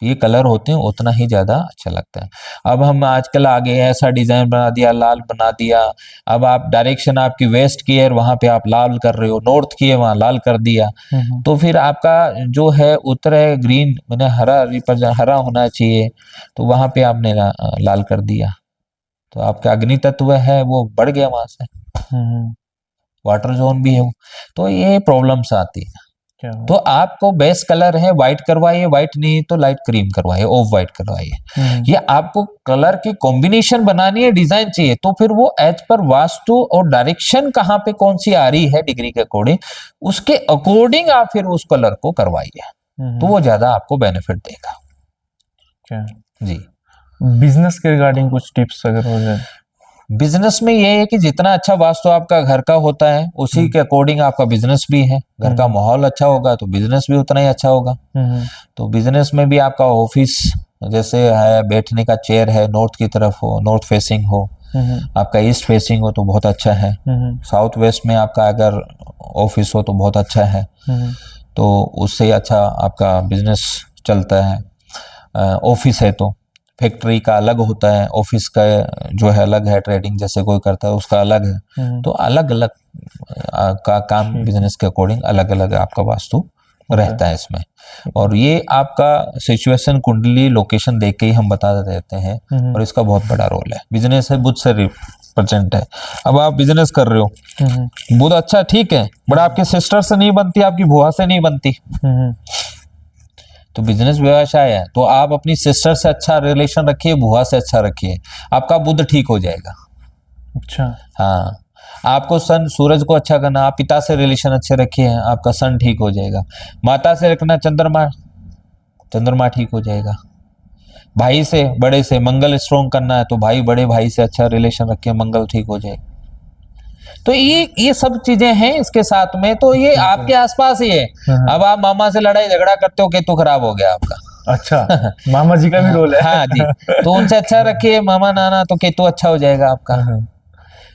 ये कलर होते हैं उतना ही ज्यादा अच्छा लगता है। अब हम आजकल आगे ऐसा डिजाइन बना दिया, लाल बना दिया। अब आप डायरेक्शन आपकी वेस्ट की है, वहां पे आप लाल कर रहे हो, नॉर्थ की है वहां लाल कर दिया, तो फिर आपका जो है उत्तर है ग्रीन, मैंने हरा हरा होना चाहिए, तो वहां पे आपने लाल कर दिया, तो आपका अग्नि तत्व है वो बढ़ गया वहां से, वाटर जोन भी है वो। तो ये प्रॉब्लम्स आती है। तो आपको बेस्ट कलर है व्हाइट करवाइए, व्हाइट नहीं तो लाइट क्रीम करवाइए, ऑफ व्हाइट करवाइए। ये आपको कलर की कॉम्बिनेशन बनानी है, डिजाइन चाहिए, तो फिर वो एज पर वास्तु और डायरेक्शन कहाँ पे कौन सी आ रही है डिग्री के अकॉर्डिंग, उसके अकॉर्डिंग आप फिर उस कलर को करवाइए, तो वो ज्यादा आपको बेनिफिट देगा। क्या जी, बिजनेस के रिगार्डिंग कुछ टिप्स अगर हो जाए। बिजनेस में ये है कि जितना अच्छा वास्तु आपका घर का होता है, उसी के अकॉर्डिंग आपका बिजनेस भी है। घर का माहौल अच्छा होगा तो बिजनेस भी उतना ही अच्छा होगा। तो बिजनेस में भी आपका ऑफिस जैसे है, बैठने का चेयर है, नॉर्थ की तरफ हो, नॉर्थ फेसिंग हो, आपका ईस्ट फेसिंग हो तो बहुत अच्छा है। साउथ वेस्ट में आपका अगर ऑफिस हो तो बहुत अच्छा है, तो उससे अच्छा आपका बिजनेस चलता है। ऑफिस है तो फैक्ट्री का अलग होता है, ऑफिस का जो है अलग है, ट्रेडिंग जैसे कोई करता है उसका अलग है। तो अलग अलग का काम बिजनेस के अकॉर्डिंग अलग अलग आपका वास्तु रहता है इसमें। और ये आपका सिचुएशन कुंडली लोकेशन देख के ही हम बता देते हैं, और इसका बहुत बड़ा रोल है। बिजनेस है बुध से रिप्रेजेंट है। अब आप बिजनेस कर रहे हो, बुध अच्छा ठीक है, बट आपके सिस्टर से नहीं बनती, आपकी बुआ से नहीं बनती, तो बिजनेस व्यवसाय है, तो आप अपनी सिस्टर से अच्छा रिलेशन रखिए, बुआ से अच्छा रखिए, आपका बुध ठीक हो जाएगा। अच्छा, हाँ, आपको सन सूरज को अच्छा करना, आप पिता से रिलेशन अच्छे रखिए, आपका सन ठीक हो जाएगा। माता से रखना चंद्रमा, चंद्रमा ठीक हो जाएगा। भाई से बड़े से मंगल स्ट्रॉन्ग करना है, तो भाई बड़े भाई से अच्छा रिलेशन रखिए, मंगल ठीक हो जाएगा। तो ये सब चीजें हैं इसके साथ में, तो ये आपके आसपास ही है। अब आप मामा से लड़ाई झगड़ा करते हो, केतु खराब हो गया आपका। अच्छा, मामा जी का भी रोल है। हाँ जी, तो उनसे अच्छा रखिए मामा नाना, तो केतु अच्छा हो जाएगा आपका।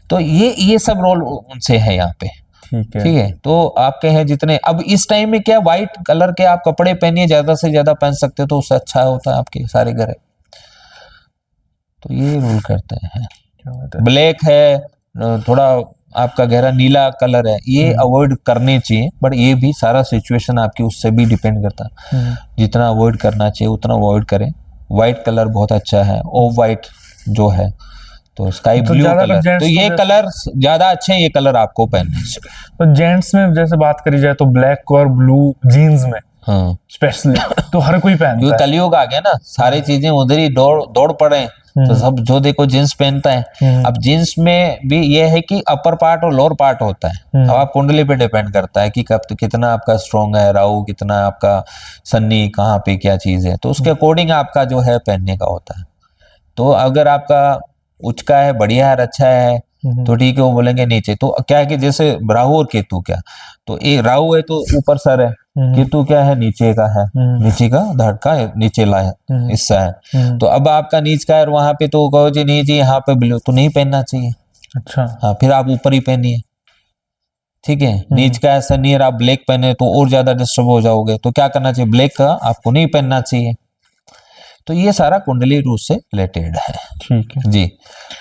तो ये सब रोल उनसे है यहाँ पे। ठीक है, ठीक है, तो आपके हैं जितने, अब इस टाइम में क्या व्हाइट कलर के आप कपड़े पहनिए, ज्यादा से ज्यादा पहन सकते हो तो उससे अच्छा होता है आपके सारे घर। तो ये रूल करते हैं। ब्लैक है, थोड़ा आपका गहरा नीला कलर है, ये अवॉइड करने चाहिए, बट ये भी सारा सिचुएशन आपकी उससे भी डिपेंड करता है। जितना अवॉइड करना चाहिए उतना अवॉइड करें। व्हाइट कलर बहुत अच्छा है, ऑफ व्हाइट जो है, तो स्काई ब्लू कलर, तो ये कलर ज्यादा अच्छे हैं, ये कलर आपको पहनने चाहिए। तो जेंट्स में जैसे बात करी जाए तो ब्लैक और ब्लू जीन्स में हाँ स्पेशली तो हर कोई पहनता है। कलयुग आ गया ना, सारी चीजें उधर ही दौड़ पड़े, तो सब जो देखो जींस पहनता है। अब जींस में भी ये है कि अपर पार्ट और लोअर पार्ट होता है। अब आप कुंडली पे डिपेंड करता है कि कब कितना आपका स्ट्रॉन्ग है, राहु कितना आपका, सन्नी कहाँ पे क्या चीज है, तो उसके अकॉर्डिंग आपका जो है पहनने का होता है। तो अगर आपका उचका है, बढ़िया है, अच्छा है, तो ठीक है, वो बोलेंगे नीचे। तो क्या है कि जैसे राहु और केतु, क्या तो ये राहु है तो ऊपर सर है, केतु क्या है नीचे का है, नीचे का धड़ का नीचेला है हिस्सा है। तो अब आपका नीच का है वहां पे, तो कहो जी नहीं जी यहाँ पे ब्लू तो नहीं पहनना चाहिए। अच्छा, हाँ, फिर आप ऊपर ही पहनिए, ठीक है। नीच का है सनी और आप ब्लैक पहने तो और ज्यादा डिस्टर्ब हो जाओगे, तो क्या करना चाहिए, ब्लैक का आपको नहीं पहनना चाहिए। तो ये सारा कुंडली रूट से रिलेटेड है। ठीक है जी।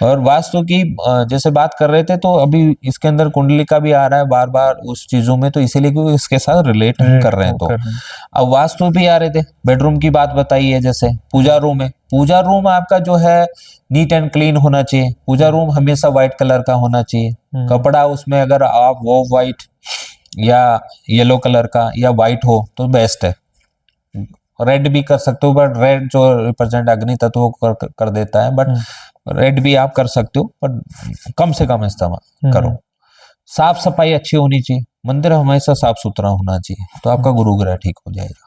और वास्तु की जैसे बात कर रहे थे, तो अभी इसके अंदर कुंडली का भी आ रहा है बार बार उस चीजों में, तो इसीलिए क्योंकि इसके साथ रिलेट कर रहे हैं। तो अब वास्तु भी आ रहे थे, बेडरूम की बात बताई है, जैसे पूजा रूम है, पूजा रूम आपका जो है नीट एंड क्लीन होना चाहिए। पूजा रूम हमेशा व्हाइट कलर का होना चाहिए। कपड़ा उसमें अगर आप वो व्हाइट या येलो कलर का या व्हाइट हो तो बेस्ट है। रेड भी कर सकते हो, बट रेड जो रिप्रेजेंट अग्नि तत्व को कर देता है, बट रेड भी आप कर सकते हो, पर कम से कम इस्तेमाल करो। साफ सफाई अच्छी होनी चाहिए, मंदिर हमेशा साफ सुथरा होना चाहिए, तो आपका गुरु ग्रह ठीक हो जाएगा।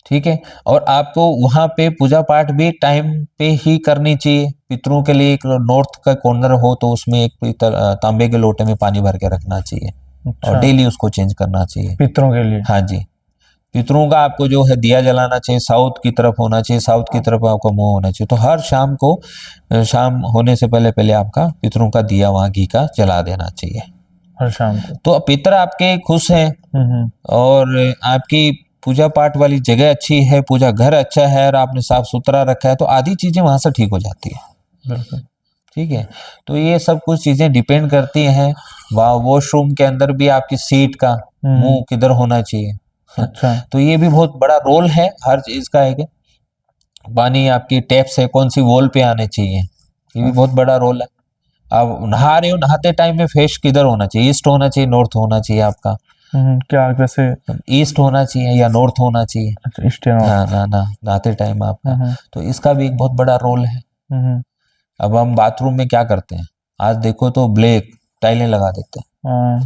ठीक है। और आपको वहां पे पूजा पाठ भी टाइम पे ही करनी चाहिए। पितरों के लिए एक नॉर्थ का कॉर्नर हो तो उसमें एक तांबे के लोटे में पानी भर के रखना चाहिए। अच्छा। और डेली उसको चेंज करना चाहिए पितरों के लिए। हाँ जी। पितरों का आपको जो है दिया जलाना चाहिए, साउथ की तरफ होना चाहिए, साउथ की तरफ आपका मुंह होना चाहिए। तो हर शाम को, शाम होने से पहले पहले आपका पितरों का दिया वहां घी का जला देना चाहिए हर शाम को। तो पितर आपके खुश हैं और आपकी पूजा पाठ वाली जगह अच्छी है, पूजा घर अच्छा है और आपने साफ सुथरा रखा है, तो आधी चीजें वहां से ठीक हो जाती है। बिल्कुल ठीक है। तो ये सब कुछ चीजें डिपेंड करती हैं। वॉशरूम के अंदर भी आपकी सीट का मुंह किधर होना चाहिए। अच्छा। तो ये भी बहुत बड़ा रोल है हर चीज का। है पानी आपकी टैप से कौन सी वॉल पे आने चाहिए, ये भी बहुत बड़ा रोल है। आप नहा रहे हो, नहाते टाइम में फेस किधर होना चाहिए, ईस्ट होना चाहिए, नॉर्थ होना चाहिए आपका। क्या जैसे ईस्ट होना चाहिए या नॉर्थ होना चाहिए। अच्छा, ईस्ट या नॉर्थ। नहाते टाइम आपका। तो इसका भी एक बहुत बड़ा रोल है। अब हम बाथरूम में क्या करते हैं, आज देखो तो ब्लैक टाइलें लगा देते हैं,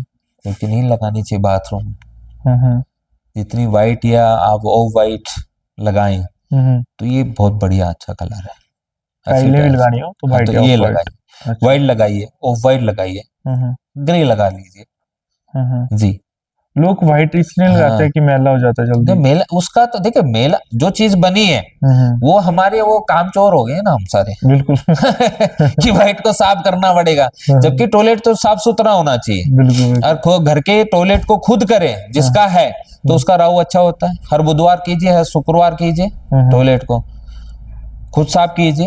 लेकिन नहीं लगानी चाहिए बाथरूम में। जितनी व्हाइट या आप ऑफ व्हाइट लगाएं तो ये बहुत बढ़िया अच्छा कलर है। टाइलें भी लगानी हो तो व्हाइट, ये लगाइए, व्हाइट लगाइए, ऑफ व्हाइट लगाइए, ग्रे लगा लीजिए जी। लोग व्हाइट इसलिए लगाते हैं कि मैला हो जाता है जल्दी। मेला उसका तो देखिए, मेला जो चीज बनी है वो हमारे वो कामचोर हो गए ना हम सारे। बिल्कुल कि व्हाइट को साफ करना पड़ेगा, जबकि टॉयलेट तो साफ सुथरा होना चाहिए। बिल्कुल। और घर के टॉयलेट को खुद करे जिसका है तो उसका राहु अच्छा होता है। हर बुधवार कीजिए, हर शुक्रवार कीजिए, टॉयलेट को खुद साफ कीजिए।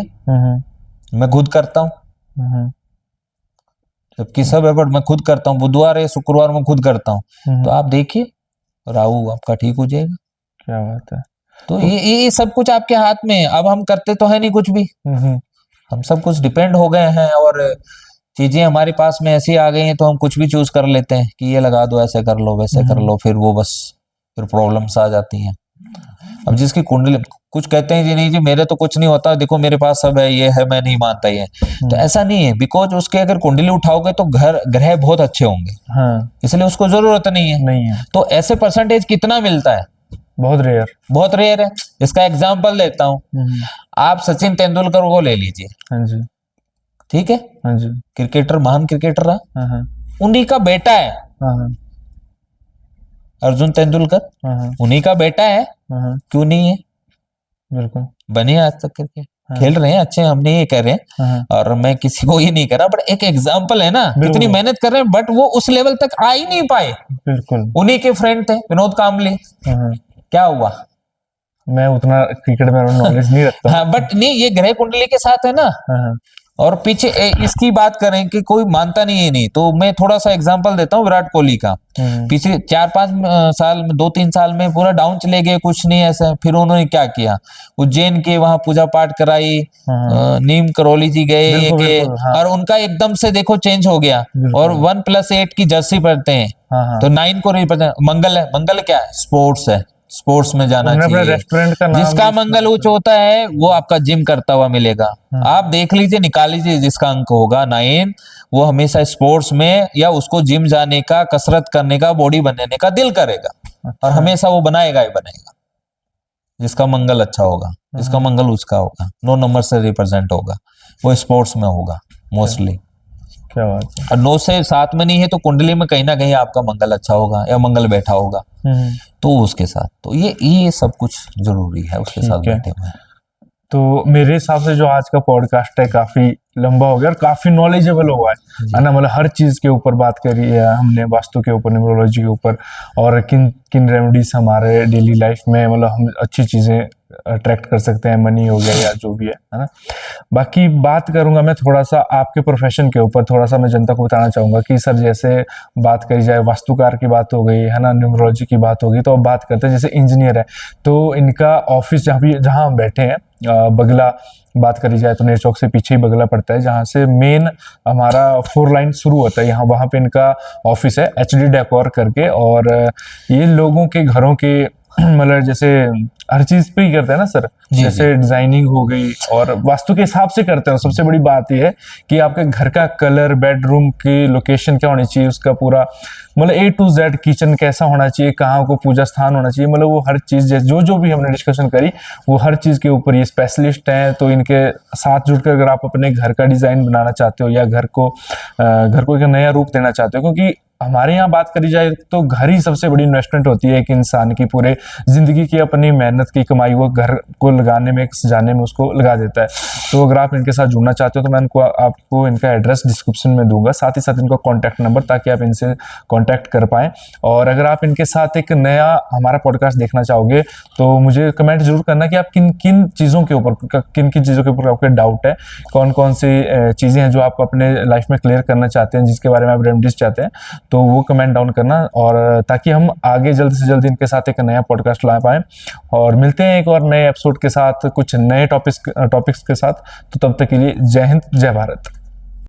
मैं खुद करता हूँ, जबकि सब एफर्ट मैं खुद करता हूँ, बुधवार या शुक्रवार में खुद करता हूँ। तो आप देखिए राहु आपका ठीक हो जाएगा। क्या बात है। तो ये सब कुछ आपके हाथ में है। अब हम करते तो है नहीं कुछ भी, हम सब कुछ डिपेंड हो गए हैं और चीजें हमारे पास में ऐसी आ गई हैं, तो हम कुछ भी चूज कर लेते हैं कि ये लगा दो, ऐसे कर लो, वैसे कर लो, फिर वो बस फिर प्रॉब्लम्स आ जाती हैं। अब जिसकी कुंडली, कुछ कहते हैं जी नहीं जी मेरे तो कुछ नहीं होता, देखो मेरे पास सब है, ये है, मैं नहीं मानता ये। तो ऐसा नहीं है, बिकॉज उसके अगर कुंडली उठाओगे तो ग्रह बहुत अच्छे होंगे। हाँ। इसलिए उसको जरूरत नहीं है। तो ऐसे परसेंटेज कितना मिलता है, बहुत रेयर है। इसका एग्जाम्पल देता हूँ, आप सचिन तेंदुलकर को ले लीजिए। हाँ जी। ठीक है। हाँ जी। क्रिकेटर, महान क्रिकेटर रहा, उन्हीं का बेटा है। हाँ। अर्जुन तेंदुलकर उन्हीं का बेटा है। क्यों नहीं है, बिल्कुल बने आज तक करके खेल रहे हैं अच्छे, हम नहीं ये कह रहे हैं और मैं किसी को ये नहीं कह रहा, बट एक एग्जांपल है ना, कितनी मेहनत कर रहे हैं बट वो उस लेवल तक आ ही नहीं पाए। बिल्कुल। उन्हीं के फ्रेंड थे विनोद कांबली, क्या हुआ, मैं उतना क्रिकेट में नॉलेज नहीं रखता। हाँ, बट नहीं, ये ग्रह कुंडली के साथ है ना। और पीछे इसकी बात करें कि कोई मानता नहीं है, नहीं तो मैं थोड़ा सा एग्जांपल देता हूँ विराट कोहली का। पिछले 4-5 साल में, 2-3 साल में पूरा डाउन चले गए, कुछ नहीं ऐसा। फिर उन्होंने क्या किया, उज्जैन के वहां पूजा पाठ कराई, नीम करौली जी गए, और उनका एकदम से देखो चेंज हो गया। और 1+8 की जर्सी पहनते हैं, तो 9 को रिप्रेजेंट, मंगल है, मंगल क्या है, स्पोर्ट्स है, स्पोर्ट्स में जाना चाहिए। रेस्टोरेंट का नाम जिसका मंगल उच्च होता है वो आपका जिम करता हुआ मिलेगा। आप देख लीजिए, निकाल लीजिए, जिसका अंक होगा 9 वो हमेशा स्पोर्ट्स में या उसको जिम जाने का, कसरत करने का, बॉडी बनाने का दिल करेगा। अच्छा। और हमेशा वो बनाएगा ही बनाएगा, जिसका मंगल अच्छा होगा, जिसका मंगल उसका होगा, 9 नंबर से रिप्रेजेंट होगा, वो स्पोर्ट्स में होगा मोस्टली। क्या बात है। और 9 से 7 में नहीं है तो कुंडली में कहीं ना कहीं आपका मंगल अच्छा होगा या मंगल बैठा होगा, तो उसके साथ तो ये सब कुछ जरूरी है उसके साथ बैठे हुए। तो मेरे हिसाब से जो आज का पॉडकास्ट है काफी लंबा हो गया और काफी नॉलेजेबल हुआ है ना। मतलब हर चीज के ऊपर बात करी है हमने, वास्तु के ऊपर, न्यूमरोलॉजी के ऊपर, और किन किन रेमेडीज हमारे डेली लाइफ में मतलब हम अच्छी चीजें अट्रैक्ट कर सकते हैं, मनी हो गया या जो भी है ना। बाकी बात करूंगा मैं थोड़ा सा आपके प्रोफेशन के ऊपर, थोड़ा सा मैं जनता को बताना चाहूंगा कि सर जैसे बात करी जाए वास्तुकार की बात हो गई है ना, न्यूमरोलॉजी की बात होगी, तो अब बात करते हैं जैसे इंजीनियर है तो इनका ऑफिस जहाँ हम बैठे हैं बगला बात करी जाए तो नेर चौक से पीछे ही बगला पड़ता है, जहाँ से मेन हमारा 4 लाइन शुरू होता है, यहाँ वहाँ पे इनका ऑफिस है HD डेकोर करके। और ये लोगों के घरों के मतलब जैसे हर चीज पे ही करते हैं ना सर, जैसे डिजाइनिंग हो गई और वास्तु के हिसाब से करते हैं। सबसे बड़ी बात यह है कि आपके घर का कलर, बेडरूम की लोकेशन क्या होनी चाहिए, उसका पूरा मतलब A to Z, किचन कैसा होना चाहिए, कहाँ को पूजा स्थान होना चाहिए, मतलब वो हर चीज जो भी हमने डिस्कशन करी वो हर चीज के ऊपर ये स्पेशलिस्ट हैं। तो इनके साथ जुड़कर अगर आप अपने घर का डिजाइन बनाना चाहते हो या घर को एक नया रूप देना चाहते हो, क्योंकि हमारे यहाँ बात करी जाए तो घर ही सबसे बड़ी इन्वेस्टमेंट होती है एक इंसान की, पूरे जिंदगी की अपनी मेहनत की कमाई वो घर को लगाने में, सजाने में उसको लगा देता है। तो अगर आप इनके साथ जुड़ना चाहते हो तो मैं आपको इनका एड्रेस डिस्क्रिप्शन में दूंगा, साथ ही साथ इनका कॉन्टैक्ट नंबर, ताकि आप इनसे कॉन्टैक्ट कर पाएं। और अगर आप इनके साथ एक नया हमारा पॉडकास्ट देखना चाहोगे तो मुझे कमेंट जरूर करना कि आप किन किन चीज़ों के ऊपर आपके डाउट है, कौन कौन सी चीज़ें हैं जो आप अपने लाइफ में क्लियर करना चाहते हैं, जिसके बारे में आप रेमेडीज चाहते हैं, तो वो कमेंट डाउन करना, और ताकि हम आगे जल्द से जल्द इनके साथ एक नया पॉडकास्ट ला पाएं। और मिलते हैं एक और नए एपिसोड के साथ, कुछ नए टॉपिक्स के साथ। तो तब तक के लिए जय हिंद, जय भारत।